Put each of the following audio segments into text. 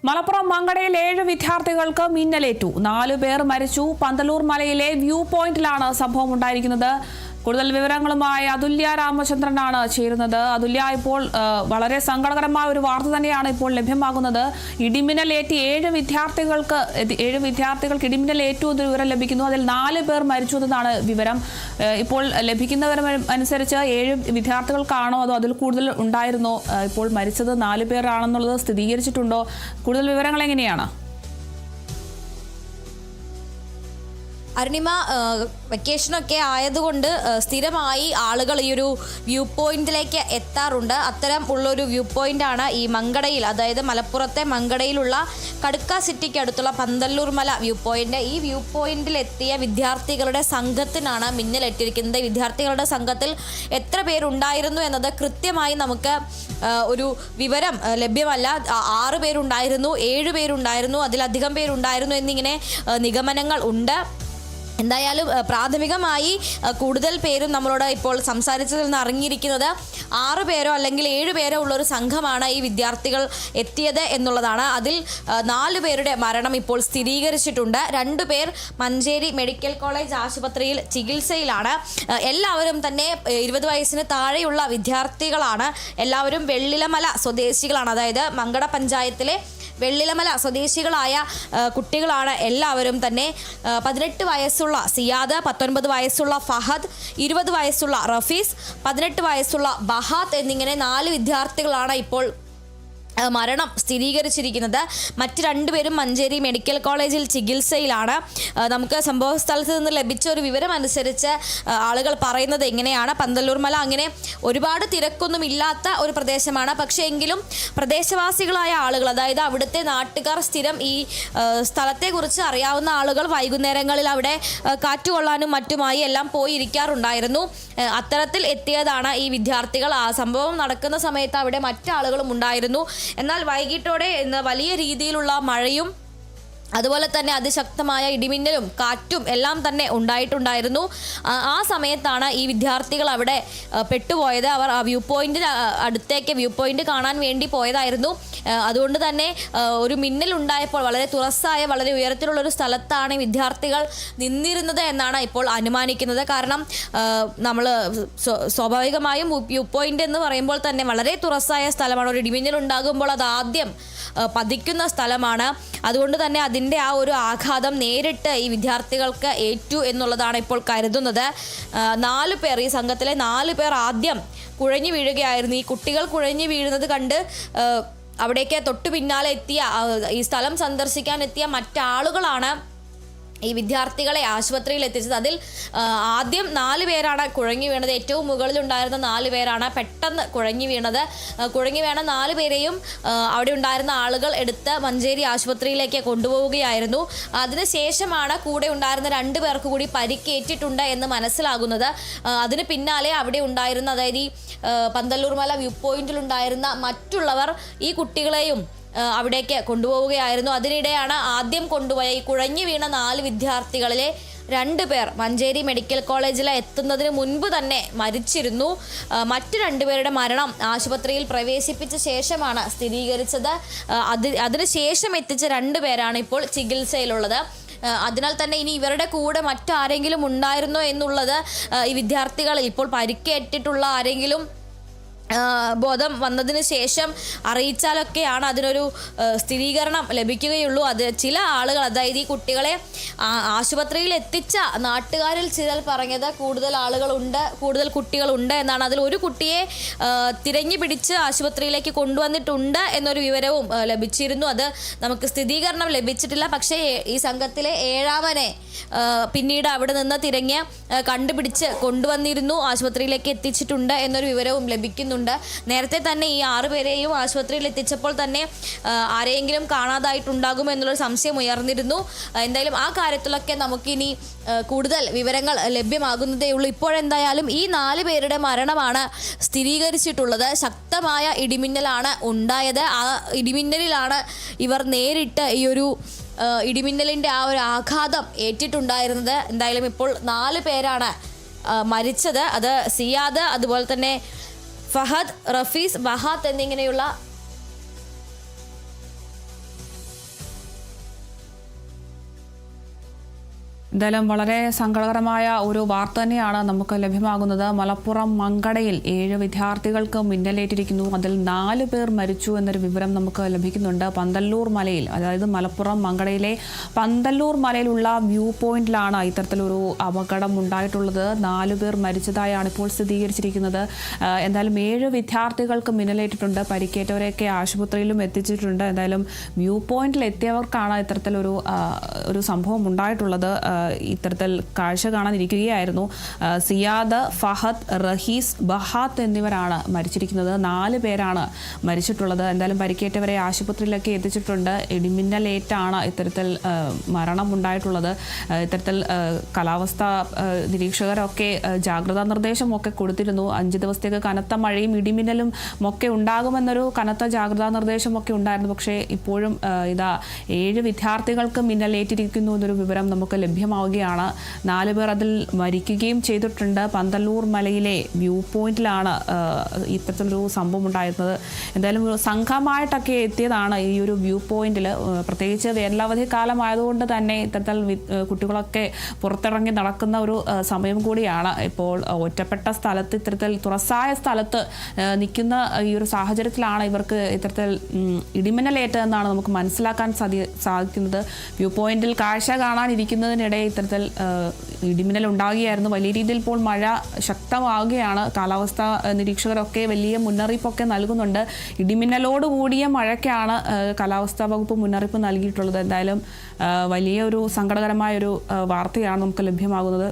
മലപ്പുറം മങ്കടയിൽ 7 വിദ്യാർത്ഥികൾക്ക് മിന്നലേറ്റു. 4 പേർ മരിച്ചു. പന്തലൂർ മലയിലെ വ്യൂ പോയിന്റിലാണ് സംഭവം ഉണ്ടായിരിക്കുന്നത്. കൂടുതൽ വിവരങ്ങളുമായി അതുല്യ രാമചന്ദ്രനാണ് ചേരുന്നത്. അതുല്യ, ഇപ്പോൾ വളരെ സങ്കടകരമായ ഒരു വാർത്ത തന്നെയാണ് ഇപ്പോൾ ലഭ്യമാകുന്നത്. ഇടിമിന്നലേറ്റ് 7 വിദ്യാർത്ഥികൾക്ക് ഇടിമിന്നലേറ്റു എന്ന് വിവരം ലഭിക്കുന്നു. അതിൽ 4 പേർ മരിച്ചു എന്നതാണ് വിവരം. ഇപ്പോൾ ലഭിക്കുന്ന വിവരം അനുസരിച്ച് 7 വിദ്യാർത്ഥികൾക്കാണോ അതോ അതിൽ കൂടുതൽ ഉണ്ടായിരുന്നോ? ഇപ്പോൾ മരിച്ചത് 4 പേരാണെന്നുള്ളത് സ്ഥിരീകരിച്ചിട്ടുണ്ടോ? കൂടുതൽ വിവരങ്ങൾ എങ്ങനെയാണ്? അരുണിമ, വെക്കേഷനൊക്കെ ആയതുകൊണ്ട് സ്ഥിരമായി ആളുകൾ ഈ ഒരു വ്യൂ പോയിന്റിലേക്ക് എത്താറുണ്ട്. അത്തരം ഉള്ളൊരു വ്യൂ പോയിന്റാണ് ഈ മങ്കടയിൽ, അതായത് മലപ്പുറത്തെ മങ്കടയിലുള്ള കടുക്ക സിറ്റിക്ക് അടുത്തുള്ള പന്തല്ലൂർ മല വ്യൂ പോയിന്റ്. ഈ വ്യൂ പോയിന്റിൽ എത്തിയ വിദ്യാർത്ഥികളുടെ സംഘത്തിനാണ് മിന്നലേറ്റിരിക്കുന്നത്. വിദ്യാർത്ഥികളുടെ സംഘത്തിൽ എത്ര പേരുണ്ടായിരുന്നു എന്നത് കൃത്യമായി നമുക്ക് ഒരു വിവരം ലഭ്യമല്ല. 6 പേരുണ്ടായിരുന്നു, 7 പേരുണ്ടായിരുന്നു, അതിലധികം പേരുണ്ടായിരുന്നു എന്നിങ്ങനെ നിഗമനങ്ങൾ ഉണ്ട്. എന്തായാലും പ്രാഥമികമായി കൂടുതൽ പേരും നമ്മളോട് ഇപ്പോൾ സംസാരിച്ചതിൽ നിന്ന് അറിഞ്ഞിരിക്കുന്നത് 6 പേരോ അല്ലെങ്കിൽ 7 പേരോ ഉള്ളൊരു സംഘമാണ് ഈ വിദ്യാർത്ഥികൾ എത്തിയത് എന്നുള്ളതാണ്. അതിൽ 4 പേരുടെ മരണം ഇപ്പോൾ സ്ഥിരീകരിച്ചിട്ടുണ്ട്. 2 പേർ മഞ്ചേരി മെഡിക്കൽ കോളേജ് ആശുപത്രിയിൽ ചികിത്സയിലാണ്. എല്ലാവരും തന്നെ 20 വയസ്സിന് താഴെയുള്ള വിദ്യാർത്ഥികളാണ്. എല്ലാവരും വെള്ളിലമല സ്വദേശികളാണ്. അതായത് മങ്കട പഞ്ചായത്തിലെ വെള്ളിലമല സ്വദേശികളായ കുട്ടികളാണ് എല്ലാവരും തന്നെ. 18 വയസ്സുള്ള സിയാദ്, 19 വയസ്സുള്ള ഫഹദ്, 20 വയസ്സുള്ള റഫീസ്, 18 വയസ്സുള്ള ബഹാത്ത് എന്നിങ്ങനെ 4 വിദ്യാർത്ഥികളാണ് ഇപ്പോൾ മരണം സ്ഥിരീകരിച്ചിരിക്കുന്നത്. മറ്റ് 2 പേരും മഞ്ചേരി മെഡിക്കൽ കോളേജിൽ ചികിത്സയിലാണ്. നമുക്ക് സംഭവ സ്ഥലത്ത് നിന്ന് ലഭിച്ച ഒരു വിവരം അനുസരിച്ച് ആളുകൾ പറയുന്നത് എങ്ങനെയാണ്, പന്തല്ലൂർ മല അങ്ങനെ ഒരുപാട് തിരക്കൊന്നും ഇല്ലാത്ത ഒരു പ്രദേശമാണ്. പക്ഷേ എങ്കിലും പ്രദേശവാസികളായ ആളുകൾ, അതായത് അവിടുത്തെ നാട്ടുകാർ, സ്ഥിരം ഈ സ്ഥലത്തെക്കുറിച്ച് അറിയാവുന്ന ആളുകൾ വൈകുന്നേരങ്ങളിൽ അവിടെ കാറ്റുകൊള്ളാനും മറ്റുമായി എല്ലാം പോയി ഇരിക്കാറുണ്ടായിരുന്നു. അത്തരത്തിൽ എത്തിയതാണ് ഈ വിദ്യാർത്ഥികൾ. ആ സംഭവം നടക്കുന്ന സമയത്ത് അവിടെ മറ്റാളുകളും ഉണ്ടായിരുന്നു. എന്നാൽ വൈകിട്ടോടെ വലിയ രീതിയിലുള്ള മഴയും അതുപോലെ തന്നെ അതിശക്തമായ ഇടിമിന്നലും കാറ്റും എല്ലാം തന്നെ ഉണ്ടായിട്ടുണ്ടായിരുന്നു. ആ സമയത്താണ് ഈ വിദ്യാർത്ഥികൾ അവിടെ പെട്ടുപോയത്. അവർ ആ വ്യൂ പോയിന്റിന് അടുത്തേക്ക് വ്യൂ പോയിന്റ് കാണാൻ വേണ്ടി പോയതായിരുന്നു. അതുകൊണ്ട് തന്നെ ഒരു മിന്നൽ ഉണ്ടായപ്പോൾ വളരെ തുറസ്സായ, വളരെ ഉയരത്തിലുള്ളൊരു സ്ഥലത്താണ് വിദ്യാർത്ഥികൾ നിന്നിരുന്നത് എന്നാണ് ഇപ്പോൾ അനുമാനിക്കുന്നത്. കാരണം നമ്മൾ സ്വാഭാവികമായും വ്യൂ പോയിന്റ് എന്ന് പറയുമ്പോൾ തന്നെ വളരെ തുറസ്സായ സ്ഥലമാണ്. ഒരു ഇടിമിന്നൽ ഉണ്ടാകുമ്പോൾ അത് ആദ്യം പതിക്കുന്ന സ്ഥലമാണ്. അതുകൊണ്ട് തന്നെ അതിൻ്റെ ആ ഒരു ആഘാതം നേരിട്ട് ഈ വിദ്യാർത്ഥികൾക്ക് ഏറ്റു എന്നുള്ളതാണ് ഇപ്പോൾ കരുതുന്നത്. 4 പേർ, ഈ സംഘത്തിലെ 4 പേർ ആദ്യം കുഴഞ്ഞു വീഴുകയായിരുന്നു. ഈ കുട്ടികൾ കുഴഞ്ഞു വീഴുന്നത് കണ്ട് അവിടേക്ക് തൊട്ടു പിന്നാലെ എത്തിയ, ഈ സ്ഥലം സന്ദർശിക്കാൻ എത്തിയ മറ്റാളുകളാണ് ഈ വിദ്യാർത്ഥികളെ ആശുപത്രിയിൽ എത്തിച്ചത്. അതിൽ ആദ്യം 4 പേരാണ് കുഴങ്ങി വീണത്. ഏറ്റവും മുകളിലുണ്ടായിരുന്ന 4 പേരാണ് പെട്ടെന്ന് കുഴങ്ങി വീണത്. കുഴങ്ങി വീണ 4 പേരെയും അവിടെ ഉണ്ടായിരുന്ന ആളുകൾ എടുത്ത് മഞ്ചേരി ആശുപത്രിയിലേക്ക് കൊണ്ടുപോവുകയായിരുന്നു. അതിനുശേഷമാണ് കൂടെ ഉണ്ടായിരുന്ന 2 പേർക്ക് കൂടി പരിക്കേറ്റിട്ടുണ്ട് എന്ന് മനസ്സിലാകുന്നത്. അതിന് പിന്നാലെ അവിടെ ഉണ്ടായിരുന്ന, അതായത് ഈ പന്തല്ലൂർ മല വ്യൂ പോയിന്റിലുണ്ടായിരുന്ന മറ്റുള്ളവർ ഈ കുട്ടികളെയും അവിടേക്ക് കൊണ്ടുപോവുകയായിരുന്നു. അതിനിടെയാണ് ആദ്യം കൊണ്ടുപോയ ഈ കുഴഞ്ഞു വീണ 4 വിദ്യാർത്ഥികളിലെ 2 പേർ മഞ്ചേരി മെഡിക്കൽ കോളേജിൽ എത്തുന്നതിന് മുൻപ് തന്നെ മരിച്ചിരുന്നു. മറ്റ് 2 പേരുടെ മരണം ആശുപത്രിയിൽ പ്രവേശിപ്പിച്ച ശേഷമാണ് സ്ഥിരീകരിച്ചത്. അതിനുശേഷം എത്തിച്ച 2 പേരാണ് ഇപ്പോൾ ചികിത്സയിലുള്ളത്. അതിനാൽ തന്നെ ഇനി ഇവരുടെ കൂടെ മറ്റാരെങ്കിലും ഉണ്ടായിരുന്നോ എന്നുള്ളത്, ഈ വിദ്യാർത്ഥികൾ ഇപ്പോൾ പരിക്കേറ്റിട്ടുള്ള ആരെങ്കിലും ബോധം വന്നതിന് ശേഷം അറിയിച്ചാലൊക്കെയാണ് അതിനൊരു സ്ഥിരീകരണം ലഭിക്കുകയുള്ളൂ. അത് ചില ആളുകൾ, അതായത് ഈ കുട്ടികളെ ആശുപത്രിയിൽ എത്തിച്ച നാട്ടുകാരിൽ ചിലർ പറഞ്ഞത് കൂടുതൽ കുട്ടികളുണ്ട് എന്നാണ്. അതിൽ ഒരു കുട്ടിയെ തിരഞ്ഞു പിടിച്ച് ആശുപത്രിയിലേക്ക് കൊണ്ടുവന്നിട്ടുണ്ട് എന്നൊരു വിവരവും ലഭിച്ചിരുന്നു. അത് നമുക്ക് സ്ഥിരീകരണം ലഭിച്ചിട്ടില്ല. പക്ഷേ ഈ സംഘത്തിലെ 7ാമനെ പിന്നീട് അവിടെ നിന്ന് തിരഞ്ഞ് കണ്ടുപിടിച്ച് കൊണ്ടുവന്നിരുന്നു, ആശുപത്രിയിലേക്ക് എത്തിച്ചിട്ടുണ്ട് എന്നൊരു വിവരവും ലഭിക്കുന്നു. നേരത്തെ തന്നെ ഈ 6 പേരെയും ആശുപത്രിയിൽ എത്തിച്ചപ്പോൾ തന്നെ ആരെയെങ്കിലും കാണാതായിട്ടുണ്ടാകും എന്നുള്ളൊരു സംശയം ഉയർന്നിരുന്നു. എന്തായാലും ആ കാര്യത്തിലൊക്കെ നമുക്കിനി കൂടുതൽ വിവരങ്ങൾ ലഭ്യമാകുന്നതേ ഉള്ളൂ. ഇപ്പോഴെന്തായാലും ഈ 4 പേരുടെ മരണമാണ് സ്ഥിരീകരിച്ചിട്ടുള്ളത്. ശക്തമായ ഇടിമിന്നലാണ് ഉണ്ടായത്. ആ ഇടിമിന്നലിലാണ് ഇവർ നേരിട്ട് ഈ ഒരു ഇടിമിന്നലിൻ്റെ ആ ഒരു ആഘാതം ഏറ്റിട്ടുണ്ടായിരുന്നത്. എന്തായാലും ഇപ്പോൾ 4 പേരാണ് മരിച്ചത്. അത് സിയാദ്, അതുപോലെ തന്നെ ഫഹദ്, റഫീസ്, ബഹാത്ത് എന്നിങ്ങനെയുള്ള എന്തായാലും വളരെ സങ്കടകരമായ ഒരു വാർത്ത തന്നെയാണ് നമുക്ക് ലഭ്യമാകുന്നത്. മലപ്പുറം മങ്കടയിൽ 7 വിദ്യാർത്ഥികൾക്ക് മിന്നലേറ്റിരിക്കുന്നു. അതിൽ 4 പേർ മരിച്ചു എന്നൊരു വിവരം നമുക്ക് ലഭിക്കുന്നുണ്ട്. പന്തല്ലൂർ മലയിൽ, അതായത് മലപ്പുറം മങ്കടയിലെ പന്തല്ലൂർ മലയിലുള്ള വ്യൂ പോയിന്റിലാണ് ഇത്തരത്തിലൊരു അപകടം ഉണ്ടായിട്ടുള്ളത്. 4 പേർ മരിച്ചതായാണ് ഇപ്പോൾ സ്ഥിരീകരിച്ചിരിക്കുന്നത്. എന്തായാലും 7 വിദ്യാർത്ഥികൾക്ക് മിന്നലേറ്റിട്ടുണ്ട്. പരിക്കേറ്റവരെയൊക്കെ ആശുപത്രിയിലും എത്തിച്ചിട്ടുണ്ട്. എന്തായാലും വ്യൂ പോയിന്റിൽ എത്തിയവർക്കാണ് ഇത്തരത്തിലൊരു സംഭവം ഉണ്ടായിട്ടുള്ളത്. ഇത്തരത്തിൽ കാഴ്ച കാണാനിരിക്കുകയായിരുന്നു. സിയാദ്, ഫഹദ്, റഹീസ്, ബഹാത്ത് എന്നിവരാണ് മരിച്ചിരിക്കുന്നത്. 4 പേരാണ് മരിച്ചിട്ടുള്ളത്. എന്തായാലും പരിക്കേറ്റവരെ ആശുപത്രിയിലൊക്കെ എത്തിച്ചിട്ടുണ്ട്. ഇടിമിന്നലേറ്റാണ് ഇത്തരത്തിൽ മരണം ഉണ്ടായിട്ടുള്ളത്. ഇത്തരത്തിൽ കാലാവസ്ഥ നിരീക്ഷകരൊക്കെ ജാഗ്രതാ നിർദ്ദേശമൊക്കെ കൊടുത്തിരുന്നു. 5 ദിവസത്തേക്ക് കനത്ത മഴയും ഇടിമിന്നലും ഒക്കെ ഉണ്ടാകുമെന്നൊരു കനത്ത ജാഗ്രതാ നിർദ്ദേശമൊക്കെ ഉണ്ടായിരുന്നു. പക്ഷേ ഇപ്പോഴും 7 വിദ്യാർത്ഥികൾക്ക് മിന്നലേറ്റിരിക്കുന്നു എന്നൊരു വിവരം നമുക്ക് ലഭ്യമാവുകയാണ്. 4 പേർ അതിൽ മരിക്കുകയും ചെയ്തിട്ടുണ്ട്. പന്തല്ലൂർ മലയിലെ വ്യൂ പോയിന്റിലാണ് ഇത്തരത്തിലൊരു സംഭവം ഉണ്ടായിരുന്നത്. എന്തായാലും സംഘമായിട്ടൊക്കെ എത്തിയതാണ് ഈ ഒരു വ്യൂ പോയിന്റിൽ. പ്രത്യേകിച്ച് വേനലവധി കാലമായതുകൊണ്ട് തന്നെ ഇത്തരത്തിൽ കുട്ടികളൊക്കെ പുറത്തിറങ്ങി നടക്കുന്ന ഒരു സമയം കൂടിയാണ്. ഇപ്പോൾ ഒറ്റപ്പെട്ട സ്ഥലത്ത്, ഇത്തരത്തിൽ തുറസായ സ്ഥലത്ത് നിൽക്കുന്ന ഈ ഒരു സാഹചര്യത്തിലാണ് ഇവർക്ക് ഇത്തരത്തിൽ ഇടിമിന്നലേറ്റതെന്നാണ് നമുക്ക് മനസ്സിലാക്കാൻ സാധിക്കുന്നത്. വ്യൂ പോയിന്റിൽ കാഴ്ച കാണാനിരിക്കുന്നതിനിടെ ഇത്തരത്തിൽ ഇടിമിന്നൽ ഉണ്ടാകുകയായിരുന്നു. വലിയ രീതിയിൽ ഇപ്പോൾ മഴ ശക്തമാവുകയാണ്. കാലാവസ്ഥാ നിരീക്ഷകരൊക്കെ വലിയ മുന്നറിയിപ്പൊക്കെ നൽകുന്നുണ്ട്. ഇടിമിന്നലോട് കൂടിയ മഴയ്ക്കാണ് കാലാവസ്ഥാ വകുപ്പ് മുന്നറിയിപ്പ് നൽകിയിട്ടുള്ളത്. എന്തായാലും വലിയൊരു സങ്കടകരമായൊരു വാർത്തയാണ് നമുക്ക് ലഭ്യമാകുന്നത്.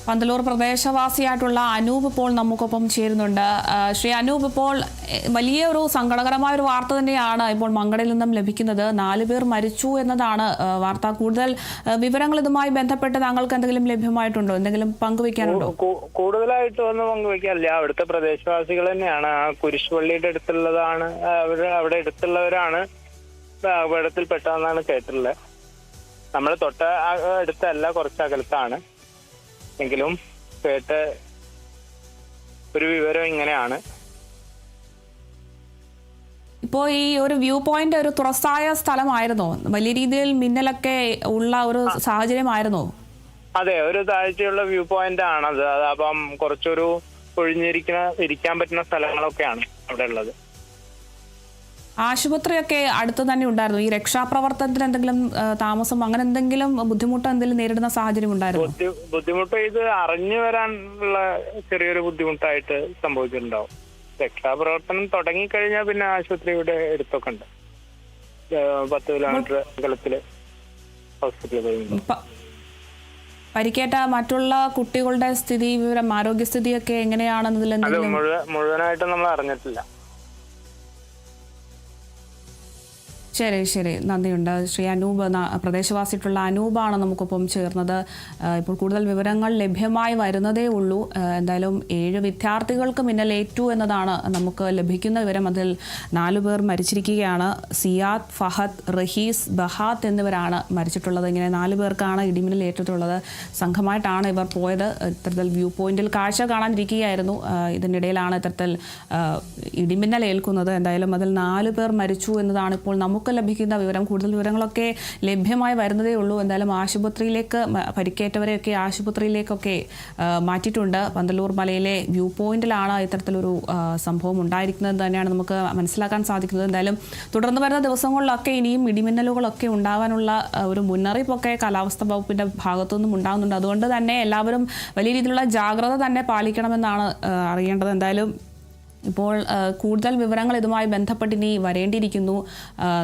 പന്തലൂർ പ്രദേശവാസിയായിട്ടുള്ള അനൂപ് ഇപ്പോൾ നമുക്കൊപ്പം ചേരുന്നുണ്ട്. ശ്രീ അനൂപ്, ഇപ്പോൾ വലിയ ഒരു സങ്കടകരമായ ഒരു വാർത്ത തന്നെയാണ് ഇപ്പോൾ മങ്കടയിൽ നിന്നും ലഭിക്കുന്നത്. 4 പേർ മരിച്ചു എന്നതാണ് വാർത്ത. കൂടുതൽ വിവരങ്ങൾ ഇതുമായി ബന്ധപ്പെട്ട് താങ്കൾക്ക് എന്തെങ്കിലും ലഭ്യമായിട്ടുണ്ടോ? എന്തെങ്കിലും പങ്കുവെക്കാനുണ്ടോ? കൂടുതലായിട്ട് ഒന്നും പങ്കുവെക്കാനില്ല. അവിടുത്തെ പ്രദേശവാസികൾ തന്നെയാണ്. ആ കുരിശുപള്ളിയുടെ അടുത്തുള്ളതാണ്, അവിടെ അടുത്തുള്ളവരാണ് അപകടത്തിൽ പെട്ടതെന്നാണ് കേട്ടിട്ടുള്ളത്. നമ്മൾ തൊട്ട അടുത്തല്ല, കുറച്ച് അകലത്താണ്. എങ്കിലും കേട്ട ഒരു വിവരം ഇങ്ങനെയാണ്. ഇപ്പോൾ ഈ ഒരു വ്യൂ പോയിന്റ് ഒരു തുറസായ സ്ഥലമായിരുന്നോ? വലിയ രീതിയിൽ മിന്നലൊക്കെ ഉള്ള ഒരു സാഹചര്യമായിരുന്നോ? അതെ, ഒരു താഴ്ചയുള്ള വ്യൂ പോയിന്റ് ആണത്. അപ്പം കുറച്ചൊരു ഇരിക്കാൻ പറ്റുന്ന സ്ഥലങ്ങളൊക്കെയാണ് അവിടെ ഉള്ളത്. ആശുപത്രിയൊക്കെ അടുത്ത് തന്നെ ഉണ്ടായിരുന്നു. ഈ രക്ഷാപ്രവർത്തനത്തിന് എന്തെങ്കിലും താമസം, അങ്ങനെ എന്തെങ്കിലും ബുദ്ധിമുട്ട് എന്തെങ്കിലും നേരിടുന്ന സാഹചര്യം ഉണ്ടായിരുന്നു? ബുദ്ധിമുട്ട് ഇത് അറിഞ്ഞു വരാനുള്ള ചെറിയൊരു ബുദ്ധിമുട്ടായിട്ട് സംഭവിച്ചിട്ടുണ്ടാവും. രക്ഷാപ്രവർത്തനം തുടങ്ങിക്കഴിഞ്ഞാൽ പിന്നെ ആശുപത്രി ഇവിടെ അടുത്തൊക്കെ ഉണ്ട്. 10 കിലോമീറ്റർ അകലത്തില് ഹോസ്പിറ്റലിൽ. പരിക്കേറ്റ മറ്റുള്ള കുട്ടികളുടെ സ്ഥിതി വിവരം, ആരോഗ്യസ്ഥിതിയൊക്കെ എങ്ങനെയാണെന്നതിൽ മുഴുവനായിട്ടും നമ്മൾ അറിഞ്ഞിട്ടില്ല. ശരി, നന്ദിയുണ്ട്. ശ്രീ അനൂപ്, പ്രദേശവാസിയായിട്ടുള്ള അനൂപാണ് നമുക്കൊപ്പം ചേർന്നത്. ഇപ്പോൾ കൂടുതൽ വിവരങ്ങൾ ലഭ്യമായി വരുന്നതേ ഉള്ളൂ. എന്തായാലും 7 വിദ്യാർത്ഥികൾക്ക് മിന്നലേറ്റു എന്നതാണ് നമുക്ക് ലഭിക്കുന്ന വിവരം. അതിൽ 4 പേർ മരിച്ചിരിക്കുകയാണ്. സിയാദ്, ഫഹദ്, റഹീസ്, ബഹാത്ത് എന്നിവരാണ് മരിച്ചിട്ടുള്ളത്. ഇങ്ങനെ 4 പേർക്കാണ് ഇടിമിന്നലേറ്റിട്ടുള്ളത്. സംഘമായിട്ടാണ് ഇവർ പോയത്. ഇത്തരത്തിൽ വ്യൂ പോയിന്റിൽ കാഴ്ച കാണാനിരിക്കുകയായിരുന്നു. ഇതിനിടയിലാണ് ഇത്തരത്തിൽ ഇടിമിന്നൽ ഏൽക്കുന്നത്. എന്തായാലും അതിൽ 4 പേർ മരിച്ചു എന്നതാണ് ഇപ്പോൾ നമുക്ക് ലഭിക്കുന്ന വിവരം. കൂടുതൽ വിവരങ്ങളൊക്കെ ലഭ്യമായി വരുന്നതേ ഉള്ളൂ. എന്തായാലും ആശുപത്രിയിലേക്ക് പരിക്കേറ്റവരെയൊക്കെ ആശുപത്രിയിലേക്കൊക്കെ മാറ്റിയിട്ടുണ്ട്. പന്തല്ലൂർ മലയിലെ വ്യൂ പോയിന്റിലാണ് ഇത്തരത്തിലൊരു സംഭവം ഉണ്ടായിരിക്കുന്നത് തന്നെയാണ് നമുക്ക് മനസ്സിലാക്കാൻ സാധിക്കുന്നത്. എന്തായാലും തുടർന്ന് വരുന്ന ദിവസങ്ങളിലൊക്കെ ഇനിയും ഇടിമിന്നലുകളൊക്കെ ഉണ്ടാവാനുള്ള ഒരു മുന്നറിയിപ്പൊക്കെ കാലാവസ്ഥാ വകുപ്പിന്റെ ഭാഗത്തുനിന്നും ഉണ്ടാകുന്നുണ്ട്. അതുകൊണ്ട് തന്നെ എല്ലാവരും വലിയ രീതിയിലുള്ള ജാഗ്രത തന്നെ പാലിക്കണമെന്നാണ് അറിയേണ്ടത്. എന്തായാലും ഇപ്പോൾ കൂടുതൽ വിവരങ്ങൾ ഇതുമായി ബന്ധപ്പെട്ട് ഇനി വരേണ്ടിയിരിക്കുന്നു.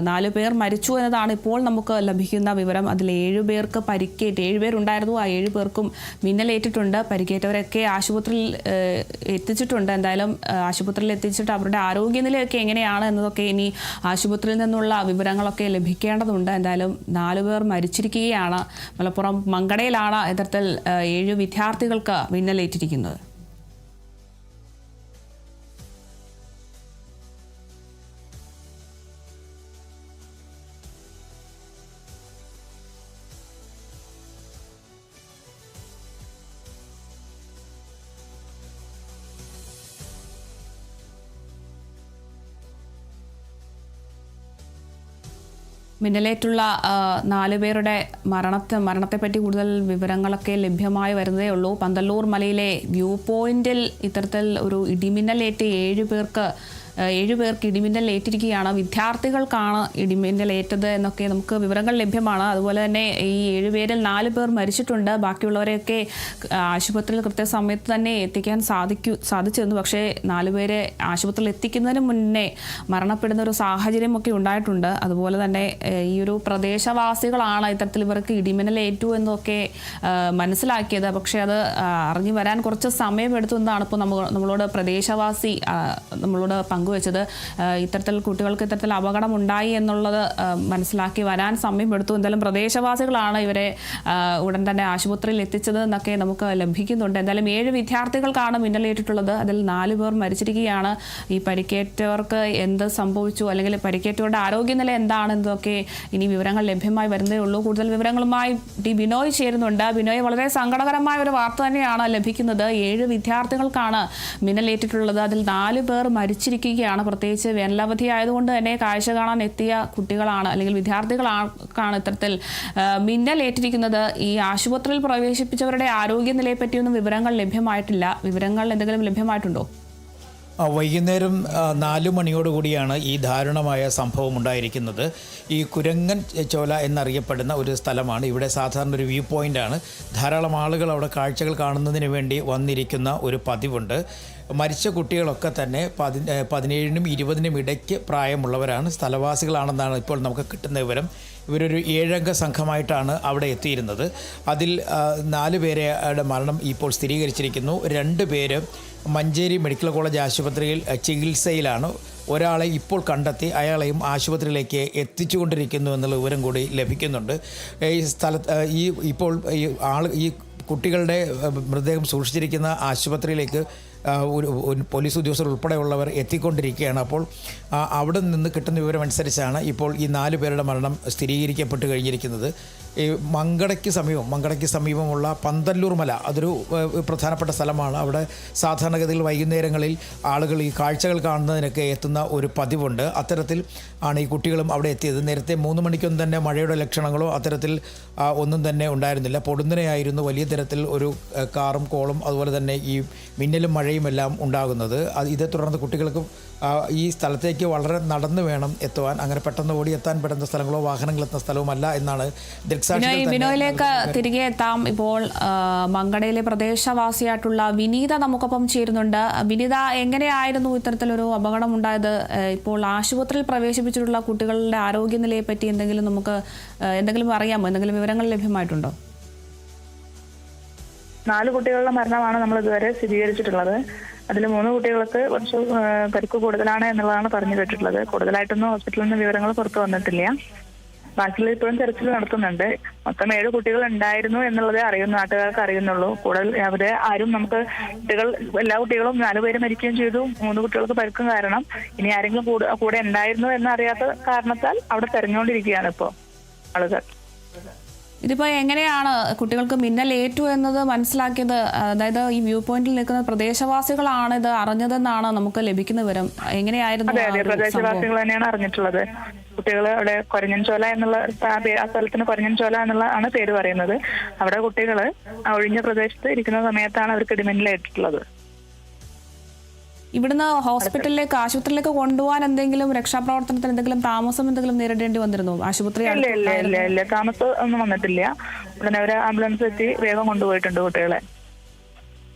4 പേർ മരിച്ചു എന്നതാണ് ഇപ്പോൾ നമുക്ക് ലഭിക്കുന്ന വിവരം. അതിൽ 7 പേർക്ക് പരിക്കേറ്റ്, 7 പേരുണ്ടായിരുന്നു. ആ 7 പേർക്കും മിന്നലേറ്റിട്ടുണ്ട്. പരിക്കേറ്റവരൊക്കെ ആശുപത്രിയിൽ എത്തിച്ചിട്ടുണ്ട്. എന്തായാലും ആശുപത്രിയിൽ എത്തിച്ചിട്ട് അവരുടെ ആരോഗ്യനിലയൊക്കെ എങ്ങനെയാണ് എന്നതൊക്കെ ഇനി ആശുപത്രിയിൽ നിന്നുള്ള വിവരങ്ങളൊക്കെ ലഭിക്കേണ്ടതുണ്ട്. എന്തായാലും 4 പേർ മരിച്ചിരിക്കുകയാണ്. മലപ്പുറം മങ്കടയിലാണ് ഇത്തരത്തിൽ 7 വിദ്യാർത്ഥികൾക്ക് മിന്നലേറ്റിരിക്കുന്നത്. മിന്നലേറ്റുള്ള 4 പേരുടെ മരണത്തെപ്പറ്റി കൂടുതൽ വിവരങ്ങളൊക്കെ ലഭ്യമായി വരുന്നതേ ഉള്ളൂ. പന്തല്ലൂർ മലയിലെ വ്യൂ പോയിന്റിൽ ഇത്തരത്തിൽ ഒരു ഇടിമിന്നലേറ്റ് 7 പേർക്ക് ഇടിമിന്നൽ ഏറ്റിരിക്കുകയാണ്. വിദ്യാർത്ഥികൾക്കാണ് ഇടിമിന്നൽ ഏറ്റത് എന്നൊക്കെ നമുക്ക് വിവരങ്ങൾ ലഭ്യമാണ്. അതുപോലെ തന്നെ ഈ 7 പേരിൽ 4 പേർ മരിച്ചിട്ടുണ്ട്. ബാക്കിയുള്ളവരെയൊക്കെ ആശുപത്രിയിൽ കൃത്യസമയത്ത് തന്നെ എത്തിക്കാൻ സാധിച്ചിരുന്നു. പക്ഷേ 4 പേരെ ആശുപത്രിയിൽ എത്തിക്കുന്നതിന് മുന്നേ മരണപ്പെടുന്ന ഒരു സാഹചര്യമൊക്കെ ഉണ്ടായിട്ടുണ്ട്. അതുപോലെ തന്നെ ഈ ഒരു പ്രദേശവാസികളാണ് ഇത്തരത്തിൽ ഇവർക്ക് ഇടിമിന്നൽ ഏറ്റു എന്നൊക്കെ മനസ്സിലാക്കിയത്. പക്ഷേ അത് അറിഞ്ഞു വരാൻ കുറച്ച് സമയമെടുത്തു എന്നാണ് ഇപ്പോൾ നമ്മളോട് പ്രദേശവാസി നമ്മളോട് പങ്കുവച്ചത്. ഇത്തരത്തിൽ കുട്ടികൾക്ക് ഇത്തരത്തിൽ അപകടം ഉണ്ടായി എന്നുള്ളത് മനസ്സിലാക്കി വരാൻ സമയമെടുത്തു. എന്തായാലും പ്രദേശവാസികളാണ് ഇവരെ ഉടൻ തന്നെ ആശുപത്രിയിൽ എത്തിച്ചത് എന്നൊക്കെ നമുക്ക് ലഭിക്കുന്നുണ്ട്. എന്തായാലും 7 വിദ്യാർത്ഥികൾക്കാണ് മിന്നലേറ്റിട്ടുള്ളത്. അതിൽ 4 പേർ മരിച്ചിരിക്കുകയാണ്. ഈ പരിക്കേറ്റവർക്ക് എന്ത് സംഭവിച്ചു, അല്ലെങ്കിൽ പരിക്കേറ്റവരുടെ ആരോഗ്യനില എന്താണെന്നതൊക്കെ ഇനി വിവരങ്ങൾ ലഭ്യമായി വരുന്നതേ ഉള്ളൂ. കൂടുതൽ വിവരങ്ങളുമായി ബിനോയ് ചേരുന്നുണ്ട്. ബിനോയ്, വളരെ സങ്കടകരമായ ഒരു വാർത്ത തന്നെയാണ് ലഭിക്കുന്നത്. 7 വിദ്യാർത്ഥികൾക്കാണ് മിന്നലേറ്റിട്ടുള്ളത്. അതിൽ 4 പേർ മരിച്ചിരിക്കുകയാണ്. പ്രത്യേകിച്ച് വേനലവധി ആയതുകൊണ്ട് തന്നെ കാഴ്ച കാണാൻ എത്തിയ കുട്ടികളാണ്, അല്ലെങ്കിൽ വിദ്യാർത്ഥികളാണ് ഇത്തരത്തിൽ മിന്നലേറ്റിരിക്കുന്നത്. ഈ ആശുപത്രിയിൽ പ്രവേശിപ്പിച്ചവരുടെ ആരോഗ്യനിലയെ പറ്റിയൊന്നും വിവരങ്ങൾ ലഭ്യമായിട്ടില്ല. വിവരങ്ങൾ എന്തെങ്കിലും ലഭ്യമായിട്ടുണ്ടോ? വൈകുന്നേരം 4 മണിയോടുകൂടിയാണ് ഈ ദാരുണമായ സംഭവം ഉണ്ടായിരിക്കുന്നത്. ഈ കുരങ്ങൻ ചോല എന്നറിയപ്പെടുന്ന ഒരു സ്ഥലമാണ്. ഇവിടെ സാധാരണ ഒരു വ്യൂ പോയിൻ്റാണ്. ധാരാളം ആളുകൾ അവിടെ കാഴ്ചകൾ കാണുന്നതിന് വേണ്ടി വന്നിരിക്കുന്ന ഒരു പതിവുണ്ട്. മരിച്ച കുട്ടികളൊക്കെ തന്നെ 17നും 20നും ഇടയ്ക്ക് പ്രായമുള്ളവരാണ്. സ്ഥലവാസികളാണെന്നാണ് ഇപ്പോൾ നമുക്ക് കിട്ടുന്ന വിവരം. ഇവരൊരു 7 അംഗ സംഘമായിട്ടാണ് അവിടെ എത്തിയിരുന്നത്. അതിൽ 4 പേരുടെ മരണം ഇപ്പോൾ സ്ഥിരീകരിച്ചിരിക്കുന്നു. 2 പേര് മഞ്ചേരി മെഡിക്കൽ കോളേജ് ആശുപത്രിയിൽ ചികിത്സയിലാണ്. ഒരാളെ ഇപ്പോൾ കണ്ടെത്തി അയാളെയും ആശുപത്രിയിലേക്ക് എത്തിച്ചുകൊണ്ടിരിക്കുന്നു എന്നുള്ള വിവരം കൂടി ലഭിക്കുന്നുണ്ട്. ഈ സ്ഥലത്ത് ഇപ്പോൾ ഈ കുട്ടികളുടെ മൃതദേഹം സൂക്ഷിച്ചിരിക്കുന്ന ആശുപത്രിയിലേക്ക് ഒരു പോലീസ് ഉദ്യോഗസ്ഥർ ഉൾപ്പെടെയുള്ളവർ എത്തിക്കൊണ്ടിരിക്കുകയാണ്. അപ്പോൾ അവിടെ നിന്ന് കിട്ടുന്ന വിവരമനുസരിച്ചാണ് ഇപ്പോൾ ഈ 4 പേരുടെ മരണം സ്ഥിരീകരിക്കപ്പെട്ട് കഴിഞ്ഞിരിക്കുന്നത്. ഈ മങ്കടയ്ക്ക് സമീപമുള്ള പന്തല്ലൂർ മല, അതൊരു പ്രധാനപ്പെട്ട സ്ഥലമാണ്. അവിടെ സാധാരണഗതിയിൽ വൈകുന്നേരങ്ങളിൽ ആളുകൾ ഈ കാഴ്ചകൾ കാണുന്നതിനൊക്കെ എത്തുന്ന ഒരു പതിവുണ്ട്. അത്തരത്തിൽ ആണ് ഈ കുട്ടികളും അവിടെ എത്തിയത്. നേരത്തെ 3 മണിക്കൊന്നും തന്നെ മഴയുടെ ലക്ഷണങ്ങളോ അത്തരത്തിൽ ഒന്നും തന്നെ ഉണ്ടായിരുന്നില്ല. പൊടുന്നനെയായിരുന്നു വലിയ തരത്തിൽ ഒരു കാറും കോളും അതുപോലെ തന്നെ ഈ മിന്നലും മഴയും എല്ലാം ഉണ്ടാകുന്നത്. ഇതേ തുടർന്ന് കുട്ടികൾക്ക് ഈ സ്ഥലത്തേക്ക് വളരെ നടന്നു വേണം എത്തുവാൻ. അങ്ങനെ പെട്ടെന്ന് ഓടിയെത്താൻ പെടുന്ന സ്ഥലങ്ങളോ വാഹനങ്ങളെത്തുന്ന സ്ഥലവുമല്ല എന്നാണ് ദൃക്സാക്ഷികൾ. ബിനോയിലേക്ക് തിരികെ എത്താം. ഇപ്പോൾ മങ്കടയിലെ പ്രദേശവാസിയായിട്ടുള്ള വിനീത നമുക്കൊപ്പം ചേരുന്നുണ്ട്. വിനീത, എങ്ങനെയായിരുന്നു ഇത്തരത്തിലൊരു അപകടം ഉണ്ടായത്? ഇപ്പോൾ ആശുപത്രിയിൽ പ്രവേശിപ്പിച്ചിട്ടുള്ള കുട്ടികളുടെ ആരോഗ്യനിലയെ പറ്റി എന്തെങ്കിലും അറിയാമോ? എന്തെങ്കിലും വിവരങ്ങൾ ലഭ്യമായിട്ടുണ്ടോ? 4 കുട്ടികളുടെ മരണമാണ് നമ്മൾ ഇതുവരെ സ്ഥിരീകരിച്ചിട്ടുള്ളത്. അതിൽ 3 കുട്ടികൾക്ക് കുറച്ച് പരിക്ക് കൂടുതലാണ് എന്നുള്ളതാണ് പറഞ്ഞു കേട്ടിട്ടുള്ളത്. കൂടുതലായിട്ടൊന്നും ഹോസ്പിറ്റലിൽ നിന്ന് വിവരങ്ങൾ പുറത്തു വന്നിട്ടില്ല. ബാക്കിയുള്ള ഇപ്പോഴും തെരച്ചിൽ നടത്തുന്നുണ്ട്. മൊത്തം 7 കുട്ടികൾ ഉണ്ടായിരുന്നു എന്നുള്ളതേ നാട്ടുകാർക്ക് അറിയുന്നുള്ളൂ. കൂടുതൽ അവരെ ആരും എല്ലാ കുട്ടികളും 4 പേര് മരിക്കുകയും ചെയ്തു. 3 കുട്ടികൾക്ക് പരിക്കും കാരണം ഇനി ആരെങ്കിലും കൂടെ ഉണ്ടായിരുന്നു എന്നറിയാത്ത കാരണത്താൽ അവിടെ തെരഞ്ഞുകൊണ്ടിരിക്കുകയാണ് ഇപ്പോൾ ആളുകൾ. ഇതിപ്പോൾ എങ്ങനെയാണ് കുട്ടികൾക്ക് മിന്നൽ ഏറ്റു എന്നത് മനസ്സിലാക്കിയത്? അതായത് ഈ വ്യൂ പോയിന്റിൽ നിൽക്കുന്ന പ്രദേശവാസികളാണ് ഇത് അറിഞ്ഞതെന്നാണ് നമുക്ക് ലഭിക്കുന്ന വിവരം. എങ്ങനെയായിരുന്നു? അതെ, പ്രദേശവാസികൾ തന്നെയാണ് അറിഞ്ഞിട്ടുള്ളത്. കുട്ടികൾ അവിടെ കൊരഞ്ഞൻചോല എന്നുള്ള ആ സ്ഥലത്തിന് കൊരഞ്ഞൻചോല ആണ് പേര് പറയുന്നത്. അവിടെ കുട്ടികൾ ഒഴിഞ്ഞ പ്രദേശത്ത് ഇരിക്കുന്ന സമയത്താണ് അവർക്ക് ഇടിമിന്നലേറ്റിട്ടുള്ളത്. ഇവിടുന്ന് ആശുപത്രിയിലേക്ക് കൊണ്ടുപോകാൻ എന്തെങ്കിലും രക്ഷാപ്രവർത്തനത്തിന് എന്തെങ്കിലും താമസം നേരിടേണ്ടി വന്നിരുന്നു? ആശുപത്രി ഇല്ല, താമസം ഒന്നും വന്നിട്ടില്ല. ഉടനെ അവര് ആംബുലൻസ് എത്തി വേഗം കൊണ്ടുപോയിട്ടുണ്ട് കുട്ടികളെ.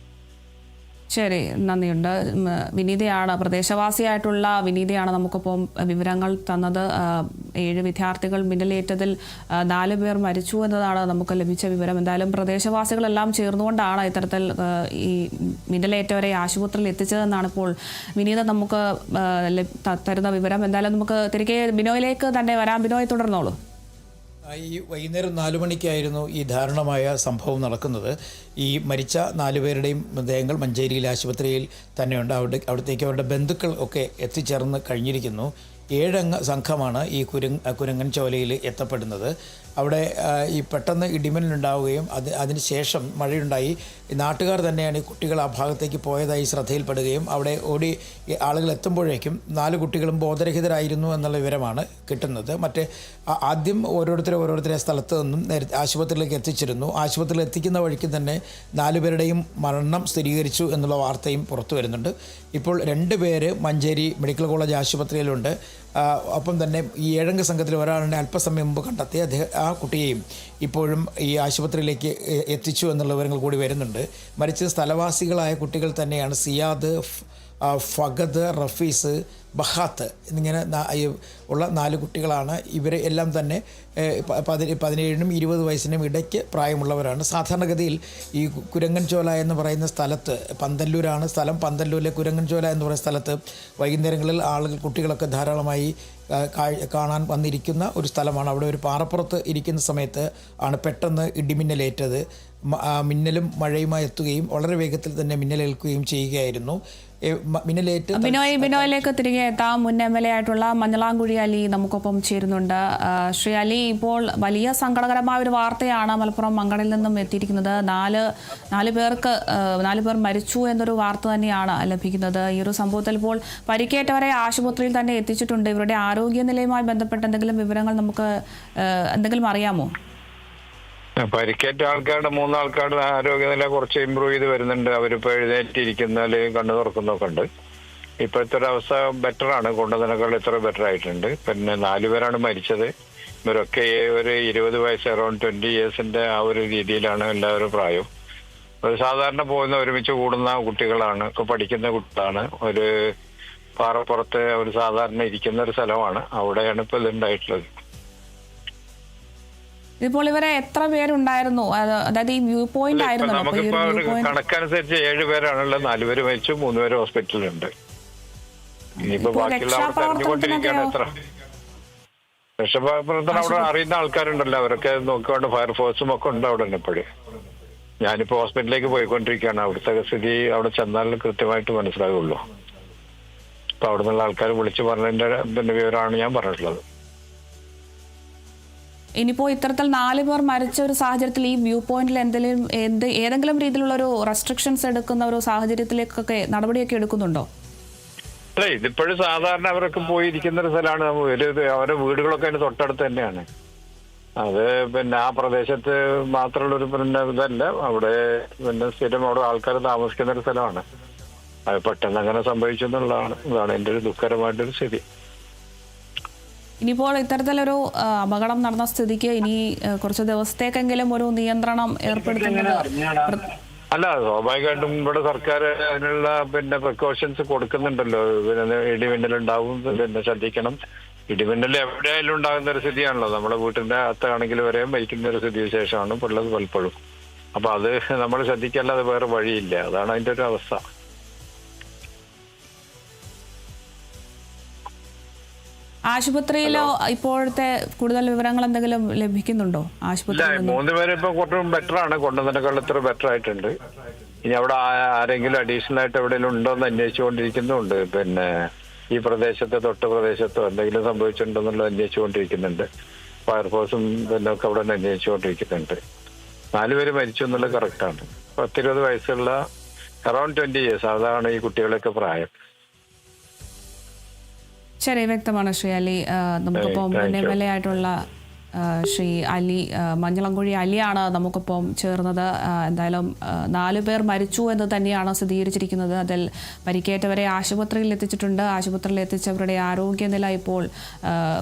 ശരി, നന്ദിയുണ്ട്. വിനീതയാണ്, പ്രദേശവാസിയായിട്ടുള്ള വിനീതയാണ് നമുക്കിപ്പം വിവരങ്ങൾ തന്നത്. 7 വിദ്യാർത്ഥികൾ മിന്നലേറ്റതിൽ 4 പേർ മരിച്ചു എന്നതാണ് നമുക്ക് ലഭിച്ച വിവരം. എന്തായാലും പ്രദേശവാസികളെല്ലാം ചേർന്നുകൊണ്ടാണ് ഇത്തരത്തിൽ ഈ മിന്നലേറ്റവരെ ആശുപത്രിയിൽ എത്തിച്ചതെന്നാണ് ഇപ്പോൾ വിനീത നമുക്ക് തരുന്ന വിവരം. എന്തായാലും നമുക്ക് തിരികെ ബിനോയിലേക്ക് തന്നെ വരാം. ബിനോയ്, തുടർന്നോളൂ. ഈ വൈകുന്നേരം 4 മണിക്കായിരുന്നു ഈ ദാരുണമായ സംഭവം നടക്കുന്നത്. ഈ മരിച്ച 4 പേരുടെയും മൃതദേഹങ്ങൾ മഞ്ചേരിയിലെ ആശുപത്രിയിൽ തന്നെയുണ്ട്. അവിടത്തേക്ക് അവരുടെ ബന്ധുക്കൾ ഒക്കെ എത്തിച്ചേർന്ന് കഴിഞ്ഞിരിക്കുന്നു. 7 അംഗ സംഘമാണ് ഈ കുരങ്ങൻ ചോലയിൽ എത്തപ്പെടുന്നത്. അവിടെ ഈ പെട്ടെന്ന് ഇടിമിന്നലുണ്ടാവുകയും അതിനുശേഷം മഴയുണ്ടായി. ഈ നാട്ടുകാർ തന്നെയാണ് ഈ കുട്ടികൾ ആ ഭാഗത്തേക്ക് പോയതായി ശ്രദ്ധയിൽപ്പെടുകയും അവിടെ ഓടി ആളുകൾ എത്തുമ്പോഴേക്കും 4 കുട്ടികളും ബോധരഹിതരായിരുന്നു എന്നുള്ള വിവരമാണ് കിട്ടുന്നത്. ആദ്യം ഓരോരുത്തരെ സ്ഥലത്ത് നിന്നും ആശുപത്രിയിലേക്ക് എത്തിച്ചിരുന്നു. ആശുപത്രിയിൽ എത്തിക്കുന്ന വഴിക്ക് തന്നെ 4 പേരുടെയും മരണം സ്ഥിരീകരിച്ചു എന്നുള്ള വാർത്തയും പുറത്തു വരുന്നുണ്ട്. ഇപ്പോൾ 2 പേര് മഞ്ചേരി മെഡിക്കൽ കോളേജ് ആശുപത്രിയിലുണ്ട്. ഒപ്പം തന്നെ ഈ 7 അംഗ സംഘത്തിൽ ഒരാളിനെ അല്പസമയം മുമ്പ് കണ്ടെത്തി ആ കുട്ടിയെയും ഇപ്പോഴും ഈ ആശുപത്രിയിലേക്ക് എത്തിച്ചു എന്നുള്ള വിവരങ്ങൾ കൂടി വരുന്നുണ്ട്. മരിച്ച സ്ഥലവാസികളായ കുട്ടികൾ തന്നെയാണ് സിയാദ്, ഫഗദ്, റഫീസ്, ബഹാത്ത് എന്നിങ്ങനെ ഉള്ള 4 കുട്ടികളാണ്. ഇവരെ എല്ലാം തന്നെ 17-നും 20 വയസ്സിനും ഇടയ്ക്ക് പ്രായമുള്ളവരാണ്. സാധാരണഗതിയിൽ ഈ കുരങ്ങൻചോല എന്ന് പറയുന്ന സ്ഥലത്ത്, പന്തല്ലൂരാണ് സ്ഥലം, പന്തല്ലൂരിലെ കുരങ്ങൻചോല എന്ന് പറയുന്ന സ്ഥലത്ത് വൈകുന്നേരങ്ങളിൽ കുട്ടികളൊക്കെ ധാരാളമായി കാണാൻ വന്നിരിക്കുന്ന ഒരു സ്ഥലമാണ്. അവിടെ ഒരു പാറപ്പുറത്ത് ഇരിക്കുന്ന സമയത്ത് ആണ് പെട്ടെന്ന് ഇടിമിന്നലേറ്റത്. മിന്നലും മഴയുമായി എത്തുകയും വളരെ വേഗത്തിൽ തന്നെ മിന്നലേൽക്കുകയും ചെയ്യുകയായിരുന്നു. ബിനോയിലേക്ക് തിരികെ എത്താം. മുൻ MLA ആയിട്ടുള്ള മഞ്ഞളാംകുഴി അലി നമുക്കൊപ്പം ചേരുന്നുണ്ട്. ശ്രീ അലി, ഇപ്പോൾ വലിയ സങ്കടകരമായ ഒരു വാർത്തയാണ് മലപ്പുറം മങ്കടയിൽ നിന്നും എത്തിയിരിക്കുന്നത്. 4 പേർ മരിച്ചു എന്നൊരു വാർത്ത തന്നെയാണ് ലഭിക്കുന്നത്. ഈ ഒരു സംഭവത്തിൽ ഇപ്പോൾ പരിക്കേറ്റവരെ ആശുപത്രിയിൽ തന്നെ എത്തിച്ചിട്ടുണ്ട്. ഇവരുടെ ആരോഗ്യനിലയുമായി ബന്ധപ്പെട്ട എന്തെങ്കിലും വിവരങ്ങൾ നമുക്ക് എന്തെങ്കിലും അറിയാമോ? പരിക്കേറ്റ ആൾക്കാരുടെ 3 ആൾക്കാരുടെ ആരോഗ്യനില കുറച്ച് ഇമ്പ്രൂവ് ചെയ്ത് വരുന്നുണ്ട്. അവരിപ്പോൾ എഴുന്നേറ്റിരിക്കുന്നതിൽ കണ്ണു തുറക്കുന്നൊക്കെ ഉണ്ട്. ഇപ്പോഴത്തെ ഒരു അവസ്ഥ ബെറ്ററാണ്, കൊണ്ടുവന്നതിനേക്കാൾ എത്ര ബെറ്റർ ആയിട്ടുണ്ട്. പിന്നെ 4 പേരാണ് മരിച്ചത്. ഇവരൊക്കെ ഒരു 20 വയസ്സ്, അറൗണ്ട് 20 ഇയേഴ്സിന്റെ ആ ഒരു രീതിയിലാണ് എല്ലാവരും പ്രായം. ഒരു സാധാരണ ഒരുമിച്ച് കൂടുന്ന കുട്ടികളാണ്, ഒക്കെ പഠിക്കുന്ന കുട്ടികളാണ്. ഒരു പാറപ്പുറത്ത് ഒരു സാധാരണ ഇരിക്കുന്ന ഒരു സ്ഥലമാണ്. അവിടെയാണ് ഇപ്പോൾ ഇതുണ്ടായിട്ടുള്ളത്. ഇപ്പോൾ ഇവരെ എത്ര പേരുണ്ടായിരുന്നു? അതായത് ഈ വ്യൂ പോയിന്റ് ആയിരുന്നു. നമുക്കിപ്പോ കണക്കനുസരിച്ച് 7 പേരാണുള്ളത്. 4 പേര് മരിച്ചു, 3 പേര് ഹോസ്പിറ്റലിലുണ്ട്. ഇനിയിപ്പോ ബാക്കിയുള്ള അവിടെ തെരഞ്ഞുകൊണ്ടിരിക്കുകയാണ്. എത്ര രക്ഷാപ്രവർത്തനം അവിടെ അറിയുന്ന ആൾക്കാരുണ്ടല്ലോ, അവരൊക്കെ നോക്കിക്കൊണ്ട് ഫയർഫോഴ്സും ഒക്കെ ഉണ്ട് അവിടെ ഇപ്പോഴും. ഞാനിപ്പോ ഹോസ്പിറ്റലിലേക്ക് പോയിക്കൊണ്ടിരിക്കുകയാണ്. അവിടുത്തെ സ്ഥിതി അവിടെ ചെന്നാൽ കൃത്യമായിട്ട് മനസ്സിലാകുള്ളൂ. അപ്പൊ അവിടെ നിന്നുള്ള ആൾക്കാർ വിളിച്ചു പറഞ്ഞതിന്റെ വിവരമാണ് ഞാൻ പറഞ്ഞിട്ടുള്ളത്. ഇനിയിപ്പോൾ ഇത്തരത്തിൽ 4 പേർ മരിച്ച ഒരു സാഹചര്യത്തിൽ ഈ വ്യൂ പോയിന്റിൽ ഏതെങ്കിലും രീതിയിലുള്ള ഒരു റെസ്ട്രിക്ഷൻസ് എടുക്കുന്ന ഒരു സാഹചര്യത്തിലേക്കൊക്കെ നടപടിയൊക്കെ എടുക്കുന്നുണ്ടോ? അല്ല, ഇതിപ്പോഴും സാധാരണ അവരൊക്കെ പോയിരിക്കുന്ന ഒരു സ്ഥലമാണ്. അവരുടെ വീടുകളൊക്കെ അതിന് തൊട്ടടുത്ത് തന്നെയാണ്. അത് പിന്നെ ആ പ്രദേശത്ത് മാത്രമുള്ളൊരു ഇതല്ല. അവിടെ സ്ഥിരം അവിടെ ആൾക്കാർ താമസിക്കുന്ന ഒരു സ്ഥലമാണ്. അത് പെട്ടെന്ന് അങ്ങനെ സംഭവിച്ചു എന്നുള്ളതാണ്. ഇതാണ് എൻ്റെ ഒരു ദുഃഖകരമായിട്ടൊരു സ്ഥിതി. ഇനിയിപ്പോൾ ഇത്തരത്തിലൊരു അപകടം നടന്ന സ്ഥിതിക്ക് ഇനി കുറച്ച് ദിവസത്തേക്കെങ്കിലും ഒരു നിയന്ത്രണം ഏർപ്പെടുത്തുന്നത് അല്ല, സ്വാഭാവികമായിട്ടും ഇവിടെ സർക്കാർ അതിനുള്ള പ്രിക്കോഷൻസ് കൊടുക്കുന്നുണ്ടല്ലോ. ഇടിമിന്നലുണ്ടാവും, ശ്രദ്ധിക്കണം. ഇടിമിന്നൽ എവിടെയായാലും ഉണ്ടാകുന്ന ഒരു സ്ഥിതിയാണല്ലോ. നമ്മുടെ വീട്ടിന്റെ അകത്താണെങ്കിൽ വരെ മരിക്കുന്ന ഒരു സ്ഥിതി വിശേഷമാണ് ഉള്ളത് പലപ്പോഴും. അപ്പൊ അത് നമ്മൾ ശ്രദ്ധിക്കല്ലാതെ വേറെ വഴിയില്ല. അതാണ് അതിന്റെ ഒരു അവസ്ഥ. ആശുപത്രിയിലോ ഇപ്പോഴത്തെ കൂടുതൽ വിവരങ്ങൾ എന്തെങ്കിലും ലഭിക്കുന്നുണ്ടോ? ആശുപത്രിയിൽ 3 പേര് ഇപ്പൊ കുറച്ചും ബെറ്ററാണ്, കൊണ്ടുവന്നതിനേക്കാൾ ഇത്ര ബെറ്റർ ആയിട്ടുണ്ട്. ഇനി അവിടെ ആരെങ്കിലും അഡീഷണൽ ആയിട്ട് എവിടെയെങ്കിലും ഉണ്ടോ എന്ന് അന്വേഷിച്ചുകൊണ്ടിരിക്കുന്നുണ്ട്. പിന്നെ ഈ പ്രദേശത്തെ തൊട്ട് പ്രദേശത്തോ എന്തെങ്കിലും സംഭവിച്ചിട്ടുണ്ടോ എന്നുള്ളത് അന്വേഷിച്ചുകൊണ്ടിരിക്കുന്നുണ്ട്. ഫയർഫോഴ്സും ഒക്കെ അവിടെ നിന്ന് അന്വേഷിച്ചുകൊണ്ടിരിക്കുന്നുണ്ട്. 4 പേര് മരിച്ചു എന്നുള്ളത് കറക്റ്റാണ്. 10-20 വയസ്സുള്ള അറൗണ്ട് 20 ഇയേഴ്സ്, അതാണ് ഈ കുട്ടികളൊക്കെ പ്രായം. ശരി, വ്യക്തമാണ് ശ്രീ അലി. നമുക്കിപ്പോൾ MLA ആയിട്ടുള്ള ശ്രീ അലി, മഞ്ഞളംകുഴി അലിയാണ് നമുക്കൊപ്പം ചേർന്നത്. എന്തായാലും 4 പേർ മരിച്ചു എന്ന് തന്നെയാണ് സ്ഥിരീകരിച്ചിരിക്കുന്നത്. അതിൽ പരിക്കേറ്റവരെ ആശുപത്രിയിൽ എത്തിച്ചിട്ടുണ്ട്. ആശുപത്രിയിൽ എത്തിച്ചവരുടെ ആരോഗ്യനില ഇപ്പോൾ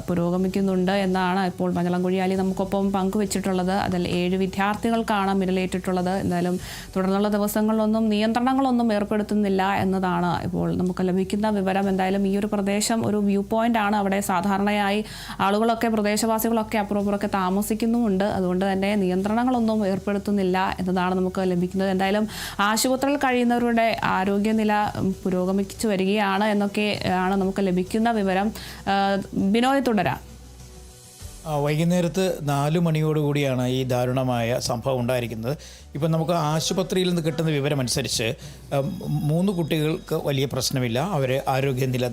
പുരോഗമിക്കുന്നുണ്ട് എന്നാണ് ഇപ്പോൾ മഞ്ഞളംകുഴി അലി നമുക്കൊപ്പം പങ്കുവച്ചിട്ടുള്ളത്. അതിൽ 7 വിദ്യാർത്ഥികൾക്കാണ് മിന്നലേറ്റിട്ടുള്ളത്. എന്തായാലും തുടർന്നുള്ള ദിവസങ്ങളിലൊന്നും നിയന്ത്രണങ്ങളൊന്നും ഏർപ്പെടുത്തുന്നില്ല എന്നതാണ് ഇപ്പോൾ നമുക്ക് ലഭിക്കുന്ന വിവരം. എന്തായാലും ഈ ഒരു പ്രദേശം ഒരു വ്യൂ പോയിന്റ് ആണ്. അവിടെ സാധാരണയായി ആളുകളൊക്കെ, പ്രദേശവാസികളൊക്കെ പുറക്കെ താമസിക്കുന്നുമുണ്ട്. അതുകൊണ്ട് തന്നെ നിയന്ത്രണങ്ങളൊന്നും ഏർപ്പെടുത്തുന്നില്ല എന്നതാണ് നമുക്ക് ലഭിക്കുന്നത്. എന്തായാലും ആശുപത്രിയിൽ കഴിയുന്നവരുടെ ആരോഗ്യനില പുരോഗമിച്ചു വരികയാണ് എന്നൊക്കെയാണ് നമുക്ക് ലഭിക്കുന്ന വിവരം. ബിനോയ്, തുടരാം. വൈകുന്നേരത്ത് 4 മണിയോടുകൂടിയാണ് ഈ ദാരുണമായ സംഭവം ഉണ്ടായിരിക്കുന്നത്. ഇപ്പം നമുക്ക് ആശുപത്രിയിൽ നിന്ന് കിട്ടുന്ന വിവരമനുസരിച്ച് 3 കുട്ടികൾക്ക് വലിയ പ്രശ്നമില്ല. അവർ ആരോഗ്യനില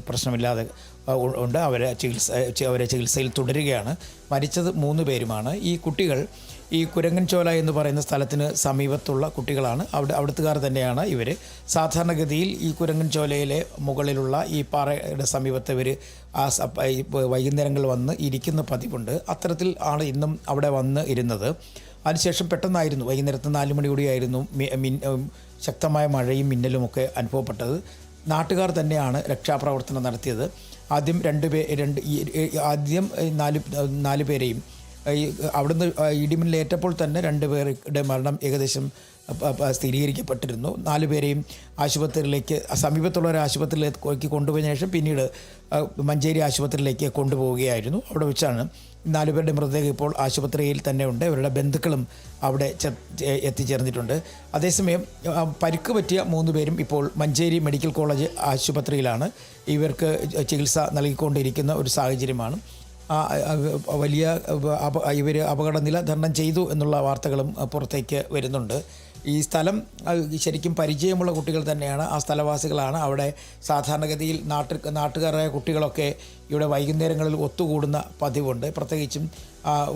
പ്രശ്നമില്ലാതെ ഉണ്ട്. അവരെ ചികിത്സയിൽ തുടരുകയാണ്. മരിച്ചത് 3 പേരുമാണ്. ഈ കുട്ടികൾ ഈ കുരങ്ങൻചോല എന്ന് പറയുന്ന സ്ഥലത്തിന് സമീപത്തുള്ള കുട്ടികളാണ്. അവിടുത്തുകാർ തന്നെയാണ് ഇവർ. സാധാരണഗതിയിൽ ഈ കുരങ്ങൻചോലയിലെ മുകളിലുള്ള ഈ പാറയുടെ സമീപത്ത് ഇവർ വൈകുന്നേരങ്ങളിൽ വന്ന് ഇരിക്കുന്ന പതിവുണ്ട്. അത്തരത്തിൽ ആണ് ഇന്നും അവിടെ വന്ന് ഇരുന്നത്. അതിനുശേഷം പെട്ടെന്നായിരുന്നു വൈകുന്നേരത്ത് 4 മണിയോടെയായിരുന്നു ശക്തമായ മഴയും മിന്നലുമൊക്കെ അനുഭവപ്പെട്ടത്. നാട്ടുകാർ തന്നെയാണ് രക്ഷാപ്രവർത്തനം നടത്തിയത്. ആദ്യം 4 പേരെയും അവിടുന്ന് ഇടിമിന്നലേറ്റപ്പോൾ തന്നെ 2 പേരുടെ മരണം ഏകദേശം സ്ഥിരീകരിക്കപ്പെട്ടിരുന്നു. 4 പേരെയും ആശുപത്രിയിലേക്ക് സമീപത്തുള്ള ഒരു ആശുപത്രിയിലേക്ക് കൊണ്ടുപോയ ശേഷം പിന്നീട് മഞ്ചേരി ആശുപത്രിയിലേക്ക് കൊണ്ടുപോവുകയായിരുന്നു. അവിടെ വെച്ചാണ് 4 പേരുടെ മൃതദേഹം ഇപ്പോൾ ആശുപത്രിയിൽ തന്നെ ഉണ്ട്. ഇവരുടെ ബന്ധുക്കളും അവിടെ എത്തിച്ചേർന്നിട്ടുണ്ട്. അതേസമയം പരിക്ക് പറ്റിയ 3 പേരും ഇപ്പോൾ മഞ്ചേരി മെഡിക്കൽ കോളേജ് ആശുപത്രിയിലാണ്. ഇവർക്ക് ചികിത്സ നൽകിക്കൊണ്ടിരിക്കുന്ന ഒരു സാഹചര്യമാണ്. വലിയ ഇവർ അപകടനില തരണം ചെയ്തു എന്നുള്ള വാർത്തകളും പുറത്തേക്ക് വരുന്നുണ്ട്. ഈ സ്ഥലം ശരിക്കും പരിചയമുള്ള കുട്ടികൾ തന്നെയാണ്. ആ സ്ഥലവാസികളാണ്. അവിടെ സാധാരണഗതിയിൽ നാട്ടുകാരായ കുട്ടികളൊക്കെ ഇവിടെ വൈകുന്നേരങ്ങളിൽ ഒത്തുകൂടുന്ന പതിവുണ്ട്. പ്രത്യേകിച്ചും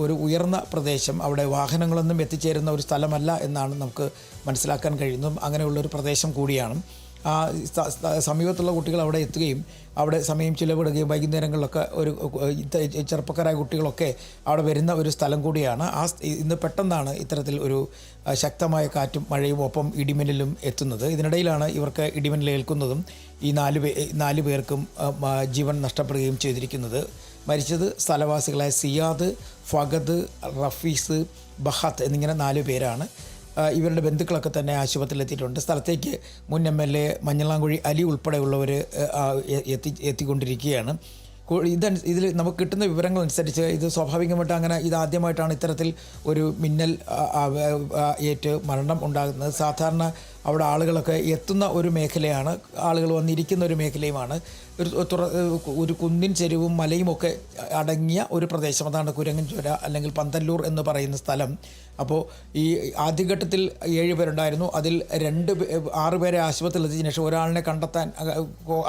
ഒരു ഉയർന്ന പ്രദേശം, അവിടെ വാഹനങ്ങളൊന്നും എത്തിച്ചേരുന്ന ഒരു സ്ഥലമല്ല എന്നാണ് നമുക്ക് മനസ്സിലാക്കാൻ കഴിയുന്നതും. അങ്ങനെയുള്ളൊരു പ്രദേശം കൂടിയാണ്. സമീപത്തുള്ള കുട്ടികൾ അവിടെ എത്തുകയും അവിടെ സമയം ചിലവിടുകയും വൈകുന്നേരങ്ങളിലൊക്കെ ഒരു ചെറുപ്പക്കാരായ കുട്ടികളൊക്കെ അവിടെ വരുന്ന ഒരു സ്ഥലം കൂടിയാണ്. ഇന്ന് പെട്ടെന്നാണ് ഇത്തരത്തിൽ ഒരു ശക്തമായ കാറ്റും മഴയും ഒപ്പം ഇടിമിന്നലും എത്തുന്നത്. ഇതിനിടയിലാണ് ഇവർക്ക് ഇടിമിന്നലേൽക്കുന്നതും ഈ 4 പേർക്കും ജീവൻ നഷ്ടപ്പെടുകയും ചെയ്തിരിക്കുന്നത്. മരിച്ചത് സ്ഥലവാസികളായ സിയാദ്, ഫഗദ്, റഫീസ്, ബഹത്ത് എന്നിങ്ങനെ 4 പേരാണ്. ഇവരുടെ ബന്ധുക്കളൊക്കെ തന്നെ ആശുപത്രിയിലെത്തിയിട്ടുണ്ട്. സ്ഥലത്തേക്ക് മുൻ MLA മഞ്ഞളാംകുഴി അലി ഉൾപ്പെടെയുള്ളവർ എത്തിക്കൊണ്ടിരിക്കുകയാണ്. ഇതിൽ നമുക്ക് കിട്ടുന്ന വിവരങ്ങൾ അനുസരിച്ച് ഇത് സ്വാഭാവികമായിട്ട് ഇതാദ്യമായിട്ടാണ് ഇത്തരത്തിൽ ഒരു മിന്നൽ ഏറ്റ് മരണം ഉണ്ടാകുന്നത്. സാധാരണ അവിടെ ആളുകളൊക്കെ എത്തുന്ന ഒരു മേഖലയാണ്, ആളുകൾ വന്നിരിക്കുന്ന ഒരു മേഖലയുമാണ്. ഒരു കുന്നിൻ ചെരുവും മലയും ഒക്കെ അടങ്ങിയ ഒരു പ്രദേശം. അതാണ് കുരങ്ങൻചോല അല്ലെങ്കിൽ പന്തല്ലൂർ എന്ന് പറയുന്ന സ്ഥലം. അപ്പോൾ ഈ ആദ്യഘട്ടത്തിൽ 7 പേരുണ്ടായിരുന്നു. അതിൽ 6 പേരെ ആശുപത്രിയിൽ എത്തിയതിനു ശേഷം ഒരാളിനെ കണ്ടെത്താൻ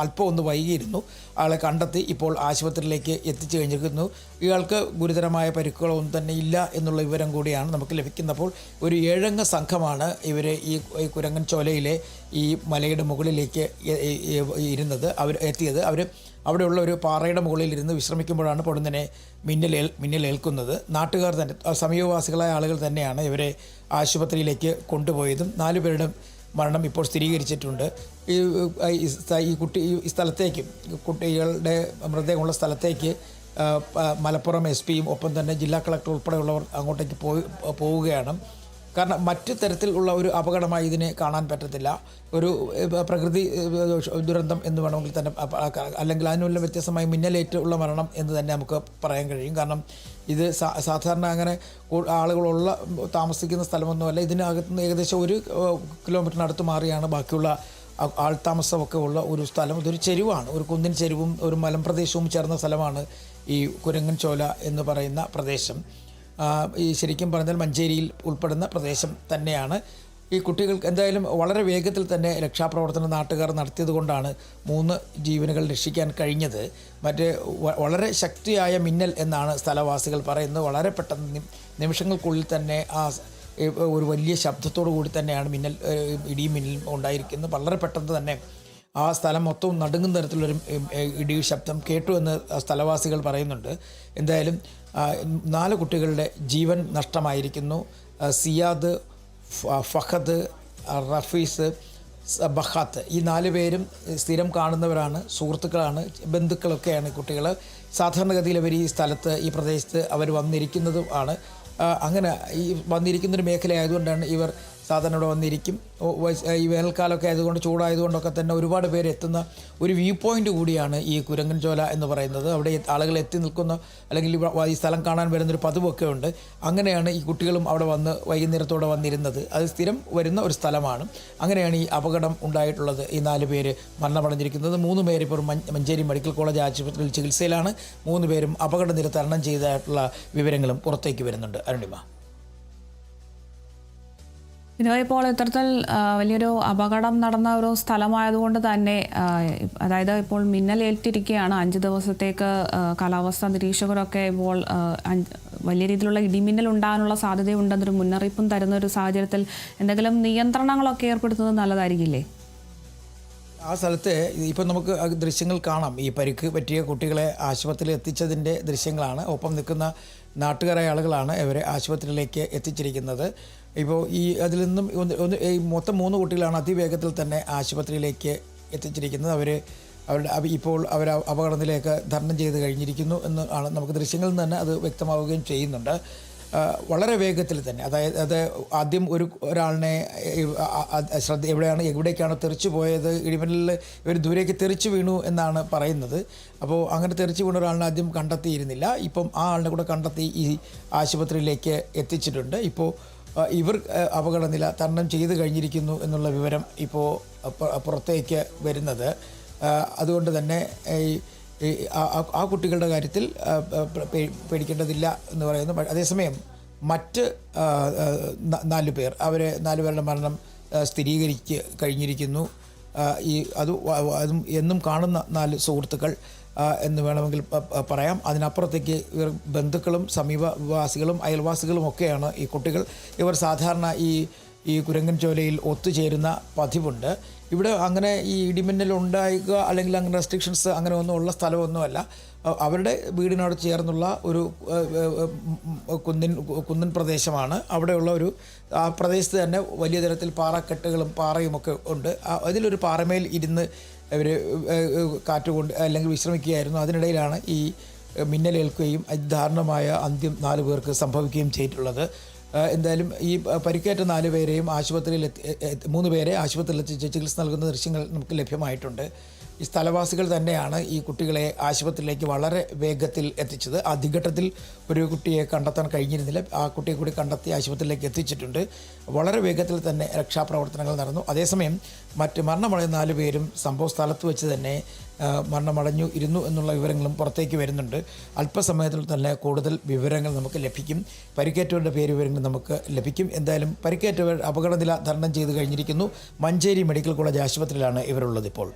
അല്പം ഒന്ന് വൈകിയിരുന്നു. ആളെ കണ്ടെത്തി ഇപ്പോൾ ആശുപത്രിയിലേക്ക് എത്തിച്ചു കഴിഞ്ഞിരിക്കുന്നു. ഇയാൾക്ക് ഗുരുതരമായ പരിക്കുകളൊന്നും തന്നെ ഇല്ല എന്നുള്ള വിവരം കൂടിയാണ് നമുക്ക് ലഭിക്കുന്നപ്പോൾ. ഒരു 7 അംഗ സംഘമാണ് ഇവർ ഈ കുരങ്ങൻചോലയിലെ ഈ മലയുടെ മുകളിലേക്ക് എത്തിയത്. അവർ അവിടെയുള്ള ഒരു പാറയുടെ മുകളിൽ ഇരുന്ന് വിശ്രമിക്കുമ്പോഴാണ് പൊടുന്നനെ മിന്നലേൽക്കുന്നത്. നാട്ടുകാർ തന്നെ, സമീപവാസികളായ ആളുകൾ തന്നെയാണ് ഇവരെ ആശുപത്രിയിലേക്ക് കൊണ്ടുപോയതും. 4 പേരുടെ മരണം ഇപ്പോൾ സ്ഥിരീകരിച്ചിട്ടുണ്ട്. ഈ സ്ഥലത്തേക്ക് കുട്ടികളുടെ മൃതദേഹമുള്ള സ്ഥലത്തേക്ക് മലപ്പുറം SP-യും ഒപ്പം തന്നെ ജില്ലാ കളക്ടർ ഉൾപ്പെടെയുള്ളവർ അങ്ങോട്ടേക്ക് പോവുകയാണ്. കാരണം മറ്റു തരത്തിലുള്ള ഒരു അപകടമായി ഇതിനെ കാണാൻ പറ്റത്തില്ല. ഒരു പ്രകൃതി ദുരന്തം എന്ന് വേണമെങ്കിൽ തന്നെ, അല്ലെങ്കിൽ അതിനുള്ള വ്യത്യസ്തമായി മിന്നലേറ്റുള്ള മരണം എന്ന് തന്നെ നമുക്ക് പറയാൻ കഴിയും. കാരണം ഇത് സാധാരണ അങ്ങനെ ആളുകളുള്ള താമസിക്കുന്ന സ്ഥലമൊന്നുമല്ല. ഇതിനകത്തുനിന്ന് ഏകദേശം 1 കിലോമീറ്ററിനടുത്ത് മാറിയാണ് ബാക്കിയുള്ള ആൾത്താമസമൊക്കെ ഉള്ള ഒരു സ്ഥലം. ഇതൊരു ചെരുവാണ്, ഒരു കുന്നിൻ ചെരുവും ഒരു മലമ്പ്രദേശവും ചേർന്ന സ്ഥലമാണ് ഈ കുരങ്ങൻചോല എന്ന് പറയുന്ന പ്രദേശം. ഈ ശരിക്കും പറഞ്ഞാൽ മഞ്ചേരിയിൽ ഉൾപ്പെടുന്ന പ്രദേശം തന്നെയാണ്. ഈ കുട്ടികൾക്ക് എന്തായാലും വളരെ വേഗത്തിൽ തന്നെ രക്ഷാപ്രവർത്തനം നാട്ടുകാർ നടത്തിയത് കൊണ്ടാണ് 3 ജീവനുകൾ രക്ഷിക്കാൻ കഴിഞ്ഞത്. വളരെ ശക്തിയായ മിന്നൽ എന്നാണ് സ്ഥലവാസികൾ പറയുന്നത്. വളരെ പെട്ടെന്ന് നിമിഷങ്ങൾക്കുള്ളിൽ തന്നെ ഒരു വലിയ ശബ്ദത്തോടു കൂടി തന്നെയാണ് ഇടിയും മിന്നലും ഉണ്ടായിരിക്കുന്നത്. വളരെ പെട്ടെന്ന് തന്നെ ആ സ്ഥലം മൊത്തവും നടുങ്ങുന്ന തരത്തിലുള്ളൊരു ഇടി ശബ്ദം കേട്ടു എന്ന് സ്ഥലവാസികൾ പറയുന്നുണ്ട്. എന്തായാലും 4 കുട്ടികളുടെ ജീവൻ നഷ്ടമായിരിക്കുന്നു. സിയാദ്, ഫഹദ്, റഫീസ്, ബഹാത്ത് ഈ 4 പേരും സ്ഥിരം കാണുന്നവരാണ്, സുഹൃത്തുക്കളാണ്, ബന്ധുക്കളൊക്കെയാണ് കുട്ടികൾ. സാധാരണഗതിയിൽ അവർ ഈ സ്ഥലത്ത്, ഈ പ്രദേശത്ത് അവർ വന്നിരിക്കുന്നതും ആണ്. അങ്ങനെ ഈ വന്നിരിക്കുന്നൊരു മേഖലയായതുകൊണ്ടാണ് ഇവർ സാധാരണ ഇവിടെ വന്നിരിക്കും. ഈ വേനൽക്കാലമൊക്കെ ആയതുകൊണ്ട് ചൂടായതുകൊണ്ടൊക്കെ തന്നെ ഒരുപാട് പേര് എത്തുന്ന ഒരു വ്യൂ പോയിന്റ് കൂടിയാണ് ഈ കുരങ്ങൻ ചോല എന്ന് പറയുന്നത്. അവിടെ ആളുകൾ എത്തി നിൽക്കുന്ന അല്ലെങ്കിൽ ഈ സ്ഥലം കാണാൻ വരുന്നൊരു പതിവൊക്കെ ഉണ്ട്. അങ്ങനെയാണ് ഈ കുട്ടികളും അവിടെ വന്ന് വൈകുന്നേരത്തോടെ വന്നിരുന്നത്. അത് സ്ഥിരം വരുന്ന ഒരു സ്ഥലമാണ്. അങ്ങനെയാണ് ഈ അപകടം ഉണ്ടായിട്ടുള്ളത്. ഈ 4 പേര് മരണമടഞ്ഞിരിക്കുന്നത്. 3 പേര് ഇപ്പോൾ മഞ്ചേരി മെഡിക്കൽ കോളേജ് ആശുപത്രിയിൽ ചികിത്സയിലാണ്. 3 പേരും അപകടനില തരണം ചെയ്തതായിട്ടുള്ള വിവരങ്ങളും പുറത്തേക്ക് വരുന്നുണ്ട്. അരുണിമ, ഇപ്പോൾ ഇത്തരത്തിൽ വലിയൊരു അപകടം നടന്ന ഒരു സ്ഥലമായതുകൊണ്ട് തന്നെ അതായത് ഇപ്പോൾ മിന്നലേറ്റിരിക്കുകയാണ്. 5 ദിവസത്തേക്ക് കാലാവസ്ഥാ നിരീക്ഷകരൊക്കെ ഇപ്പോൾ വലിയ രീതിയിലുള്ള ഇടിമിന്നൽ ഉണ്ടാകാനുള്ള സാധ്യതയുണ്ടെന്നൊരു മുന്നറിയിപ്പും തരുന്ന ഒരു സാഹചര്യത്തിൽ എന്തെങ്കിലും നിയന്ത്രണങ്ങളൊക്കെ ഏർപ്പെടുത്തുന്നത് നല്ലതായിരിക്കില്ലേ? ആ സ്ഥലത്ത് ഇപ്പം നമുക്ക് ദൃശ്യങ്ങൾ കാണാം. ഈ പരിക്ക് പറ്റിയ കുട്ടികളെ ആശുപത്രിയിൽ എത്തിച്ചതിൻ്റെ ദൃശ്യങ്ങളാണ്. ഒപ്പം നിൽക്കുന്ന നാട്ടുകാരായ ആളുകളാണ് ഇവരെ ആശുപത്രിയിലേക്ക് എത്തിച്ചിരിക്കുന്നത്. ഇപ്പോൾ അതിൽ നിന്നും മൊത്തം 3 കുട്ടികളാണ് അതിവേഗത്തിൽ തന്നെ ആശുപത്രിയിലേക്ക് എത്തിച്ചിരിക്കുന്നത്. ഇപ്പോൾ അവർ അപകടത്തിലേക്ക് തരണം ചെയ്ത് കഴിഞ്ഞിരിക്കുന്നു എന്ന് ആണ് നമുക്ക് ദൃശ്യങ്ങളിൽ നിന്ന് തന്നെ അത് വ്യക്തമാവുകയും ചെയ്യുന്നുണ്ട്. വളരെ വേഗത്തിൽ തന്നെ, അതായത് ആദ്യം ഒരാളിനെ എവിടേക്കാണ് തെറിച്ചു പോയത്, ഇടിമിന്നലിൽ ഇവർ ദൂരേക്ക് തെറിച്ചു വീണു എന്നാണ് പറയുന്നത്. അപ്പോൾ അങ്ങനെ തെറിച്ചു വീണ ഒരാളിനെ ആദ്യം കണ്ടെത്തിയിരുന്നില്ല. ഇപ്പം ആ ആളിനെ കൂടെ കണ്ടെത്തി ഈ ആശുപത്രിയിലേക്ക് എത്തിച്ചിട്ടുണ്ട്. ഇപ്പോൾ ഇവർ അപകടനില തരണം ചെയ്ത് കഴിഞ്ഞിരിക്കുന്നു എന്നുള്ള വിവരം ഇപ്പോൾ പുറത്തേക്ക് വരുന്നത്. അതുകൊണ്ട് തന്നെ ആ കുട്ടികളുടെ കാര്യത്തിൽ പേടിക്കേണ്ടതില്ല എന്ന് പറയുന്നു. അതേസമയം മറ്റ് 4 പേർ, 4 പേരുടെ മരണം സ്ഥിരീകരിച്ച് കഴിഞ്ഞിരിക്കുന്നു. അതും എന്നും കാണുന്ന 4 സുഹൃത്തുക്കൾ എന്ന് വേണമെങ്കിൽ പറയാം. അതിനപ്പുറത്തേക്ക് ഇവർ ബന്ധുക്കളും സമീപവാസികളും അയൽവാസികളും ഒക്കെയാണ് ഈ കുട്ടികൾ. ഇവർ സാധാരണ ഈ കുരങ്ങൻ ചോലയിൽ ഒത്തുചേരുന്ന പതിവുണ്ട്. ഇവിടെ അങ്ങനെ ഈ ഇടിമിന്നൽ ഉണ്ടാവുക അല്ലെങ്കിൽ അങ്ങനെ റെസ്ട്രിക്ഷൻസ് അങ്ങനെ ഒന്നും ഉള്ള സ്ഥലമൊന്നുമല്ല. അവരുടെ വീടിനോട് ചേർന്നുള്ള ഒരു കുന്നിൻ പ്രദേശമാണ്. അവിടെയുള്ള ആ പ്രദേശത്ത് തന്നെ വലിയ തരത്തിൽ പാറക്കെട്ടുകളും പാറയുമൊക്കെ ഉണ്ട്. അതിലൊരു പാറമേൽ ഇരുന്ന് ഇവർ കാറ്റുകൊണ്ട് അല്ലെങ്കിൽ വിശ്രമിക്കുകയായിരുന്നു. അതിനിടയിലാണ് ഈ മിന്നലേൽക്കുകയും അതിദാരുണമായ അന്ത്യം 4 പേർക്ക് സംഭവിക്കുകയും ചെയ്തിട്ടുള്ളത്. എന്തായാലും ഈ പരിക്കേറ്റ 4 പേരെയും 3 പേരെ ആശുപത്രിയിൽ എത്തിച്ച് ചികിത്സ നൽകുന്ന ദൃശ്യങ്ങൾ നമുക്ക് ലഭ്യമായിട്ടുണ്ട്. ഈ സ്ഥലവാസികൾ തന്നെയാണ് ഈ കുട്ടികളെ ആശുപത്രിയിലേക്ക് വളരെ വേഗത്തിൽ എത്തിച്ചത്. ആദ്യഘട്ടത്തിൽ ഒരു കുട്ടിയെ കണ്ടെത്താൻ കഴിഞ്ഞിരുന്നില്ല. ആ കുട്ടിയെ കൂടി കണ്ടെത്തി ആശുപത്രിയിലേക്ക് എത്തിച്ചിട്ടുണ്ട്. വളരെ വേഗത്തിൽ തന്നെ രക്ഷാപ്രവർത്തനങ്ങൾ നടന്നു. അതേസമയം മരണമടഞ്ഞ 4 പേരും സംഭവ സ്ഥലത്ത് വെച്ച് തന്നെ മരണമടഞ്ഞിരുന്നു എന്നുള്ള വിവരങ്ങളും പുറത്തേക്ക് വരുന്നുണ്ട്. അല്പസമയത്തിൽ തന്നെ കൂടുതൽ വിവരങ്ങൾ നമുക്ക് ലഭിക്കും. പരിക്കേറ്റവരുടെ വിവരങ്ങൾ നമുക്ക് ലഭിക്കും. എന്തായാലും പരിക്കേറ്റവർ അപകടനില തരണം ചെയ്ത് കഴിഞ്ഞിരിക്കുന്നു. മഞ്ചേരി മെഡിക്കൽ കോളേജ് ആശുപത്രിയിലാണ് ഇവരുള്ളത് ഇപ്പോൾ.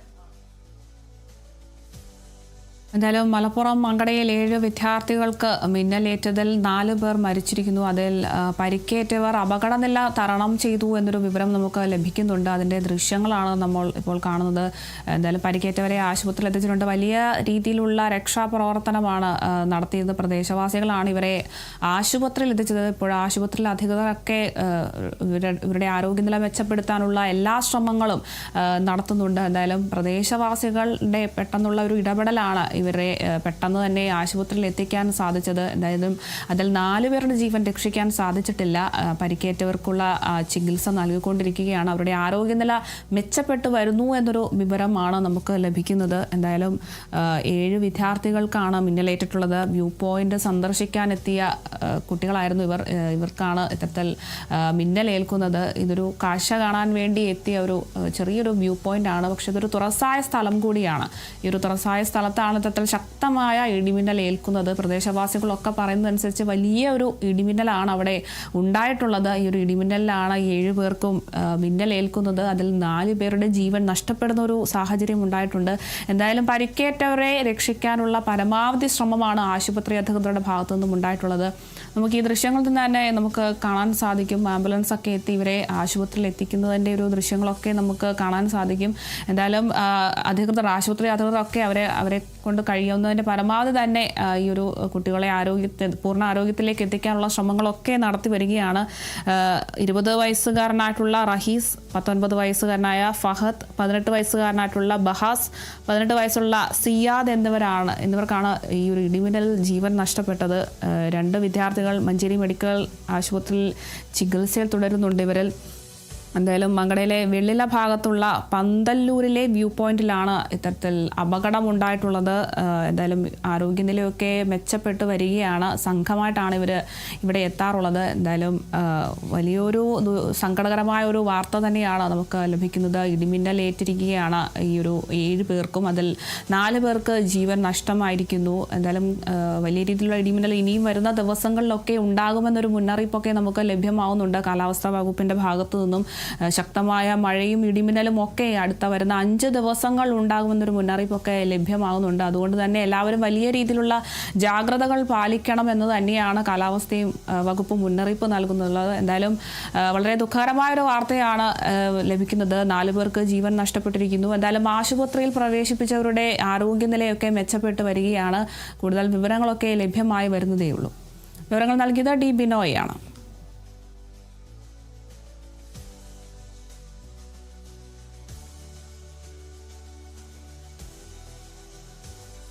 എന്തായാലും മലപ്പുറം മങ്കടയിൽ 7 വിദ്യാർത്ഥികൾക്ക് മിന്നലേറ്റതിൽ 4 പേർ മരിച്ചിരിക്കുന്നു. അതിൽ പരിക്കേറ്റവർ അപകടനില തരണം ചെയ്തു എന്നൊരു വിവരം നമുക്ക് ലഭിക്കുന്നുണ്ട്. അതിൻ്റെ ദൃശ്യങ്ങളാണ് നമ്മൾ ഇപ്പോൾ കാണുന്നത്. എന്തായാലും പരിക്കേറ്റവരെ ആശുപത്രിയിൽ എത്തിച്ചിട്ടുണ്ട്. വലിയ രീതിയിലുള്ള രക്ഷാപ്രവർത്തനമാണ് നടത്തിയത്. പ്രദേശവാസികളാണ് ഇവരെ ആശുപത്രിയിൽ എത്തിച്ചത്. ഇപ്പോൾ ആശുപത്രിയിലെ അധികൃതരൊക്കെ ഇവരുടെ ആരോഗ്യനില മെച്ചപ്പെടുത്താനുള്ള എല്ലാ ശ്രമങ്ങളും നടത്തുന്നുണ്ട്. എന്തായാലും പ്രദേശവാസികളുടെ പെട്ടെന്നുള്ള ഒരു ഇടപെടലാണ് ഇവരെ പെട്ടെന്ന് തന്നെ ആശുപത്രിയിൽ എത്തിക്കാൻ സാധിച്ചത്. എന്തായാലും അതിൽ 4 പേരുടെ ജീവൻ രക്ഷിക്കാൻ സാധിച്ചിട്ടില്ല. പരിക്കേറ്റവർക്കുള്ള ചികിത്സ നൽകിക്കൊണ്ടിരിക്കുകയാണ്. അവരുടെ ആരോഗ്യനില മെച്ചപ്പെട്ടു വരുന്നു എന്നൊരു വിവരമാണ് നമുക്ക് ലഭിക്കുന്നത്. എന്തായാലും 7 വിദ്യാർത്ഥികൾക്കാണ് മിന്നലേറ്റിട്ടുള്ളത്. വ്യൂ പോയിന്റ് സന്ദർശിക്കാനെത്തിയ കുട്ടികളായിരുന്നു ഇവർക്കാണ് ഇത്തരത്തിൽ മിന്നലേൽക്കുന്നത്. ഇതൊരു കാഴ്ച കാണാൻ വേണ്ടി എത്തിയ ഒരു ചെറിയൊരു വ്യൂ പോയിന്റ് ആണ്. പക്ഷെ ഇതൊരു തുറസായ സ്ഥലം കൂടിയാണ്. ഈ ഒരു തുറസായ സ്ഥലത്താണ് ഇത്തരത്തിൽ ശക്തമായ ഇടിമിന്നൽ ഏൽക്കുന്നത്. പ്രദേശവാസികളൊക്കെ പറയുന്നതനുസരിച്ച് വലിയ ഒരു ഇടിമിന്നലാണ് അവിടെ ഉണ്ടായിട്ടുള്ളത്. ഈ ഒരു ഇടിമിന്നലിലാണ് 7 പേർക്കും മിന്നലേൽക്കുന്നത്. അതിൽ 4 പേരുടെ ജീവൻ നഷ്ടപ്പെടുന്ന ഒരു സാഹചര്യം ഉണ്ടായിട്ടുണ്ട്. എന്തായാലും പരിക്കേറ്റവരെ രക്ഷിക്കാനുള്ള പരമാവധി ശ്രമമാണ് ആശുപത്രി അധികൃതരുടെ ഭാഗത്തു നിന്നും ഉണ്ടായിട്ടുള്ളത്. നമുക്ക് ഈ ദൃശ്യങ്ങളിൽ നിന്ന് തന്നെ നമുക്ക് കാണാൻ സാധിക്കും. ആംബുലൻസ് ഒക്കെ എത്തി ഇവരെ ആശുപത്രിയിൽ എത്തിക്കുന്നതിൻ്റെ ഒരു ദൃശ്യങ്ങളൊക്കെ നമുക്ക് കാണാൻ സാധിക്കും. എന്തായാലും ആശുപത്രി അധികൃതരൊക്കെ അവരെ കൊണ്ട് കഴിയുന്നതിൻ്റെ പരമാവധി തന്നെ ഈ ഒരു കുട്ടികളെ പൂർണ്ണ ആരോഗ്യത്തിലേക്ക് എത്തിക്കാനുള്ള ശ്രമങ്ങളൊക്കെ നടത്തി വരികയാണ്. 20 വയസ്സുകാരനായിട്ടുള്ള റഹീസ്, 19 വയസ്സുകാരനായ ഫഹദ്, 18 വയസ്സുകാരനായിട്ടുള്ള ബഹാസ്, 18 വയസ്സുള്ള സിയാദ് എന്നിവർക്കാണ് ഈ ഒരു ഇടിമിന്നൽ ജീവൻ നഷ്ടപ്പെട്ടത്. 2 വിദ്യാർത്ഥികൾ മഞ്ചേരി മെഡിക്കൽ ആശുപത്രിയിൽ ചികിത്സയിൽ തുടരുന്നുണ്ട്. ഇവരിൽ എന്തായാലും മങ്കടയിലെ വെള്ളില ഭാഗത്തുള്ള പന്തല്ലൂരിലെ വ്യൂ പോയിന്റിലാണ് ഇത്തരത്തിൽ അപകടമുണ്ടായിട്ടുള്ളത്. എന്തായാലും ആരോഗ്യനിലയൊക്കെ മെച്ചപ്പെട്ട് വരികയാണ്. സംഘമായിട്ടാണ് ഇവിടെ എത്താറുള്ളത്. എന്തായാലും വലിയൊരു സങ്കടകരമായ ഒരു വാർത്ത തന്നെയാണ് നമുക്ക് ലഭിക്കുന്നത്. ഇടിമിന്നലേറ്റിരിക്കുകയാണ് ഈ ഒരു 7 പേർക്കും. അതിൽ 4 പേർക്ക് ജീവൻ നഷ്ടമായിരിക്കുന്നു. എന്തായാലും വലിയ രീതിയിലുള്ള ഇടിമിന്നൽ ഇനിയും വരുന്ന ദിവസങ്ങളിലൊക്കെ ഉണ്ടാകുമെന്നൊരു മുന്നറിയിപ്പൊക്കെ നമുക്ക് ലഭ്യമാവുന്നുണ്ട്. കാലാവസ്ഥാ വകുപ്പിന്റെ ഭാഗത്തു നിന്നും ശക്തമായ മഴയും ഇടിമിന്നലും ഒക്കെ അടുത്ത വരുന്ന 5 ദിവസങ്ങൾ ഉണ്ടാകുമെന്നൊരു മുന്നറിയിപ്പൊക്കെ ലഭ്യമാകുന്നുണ്ട്. അതുകൊണ്ട് തന്നെ എല്ലാവരും വലിയ രീതിയിലുള്ള ജാഗ്രതകൾ പാലിക്കണം എന്ന് തന്നെയാണ് കാലാവസ്ഥയും വകുപ്പ് മുന്നറിയിപ്പ് നൽകുന്നത്. എന്തായാലും വളരെ ദുഃഖകരമായൊരു വാർത്തയാണ് ലഭിക്കുന്നത്. 4 പേർക്ക് ജീവൻ നഷ്ടപ്പെട്ടിരിക്കുന്നു. എന്തായാലും ആശുപത്രിയിൽ പ്രവേശിപ്പിച്ചവരുടെ ആരോഗ്യനിലയൊക്കെ മെച്ചപ്പെട്ട് വരികയാണ്. കൂടുതൽ വിവരങ്ങളൊക്കെ ലഭ്യമായി വരുന്നതേയുള്ളൂ. വിവരങ്ങൾ നൽകിയത് ഡി ബിനോയാണ്.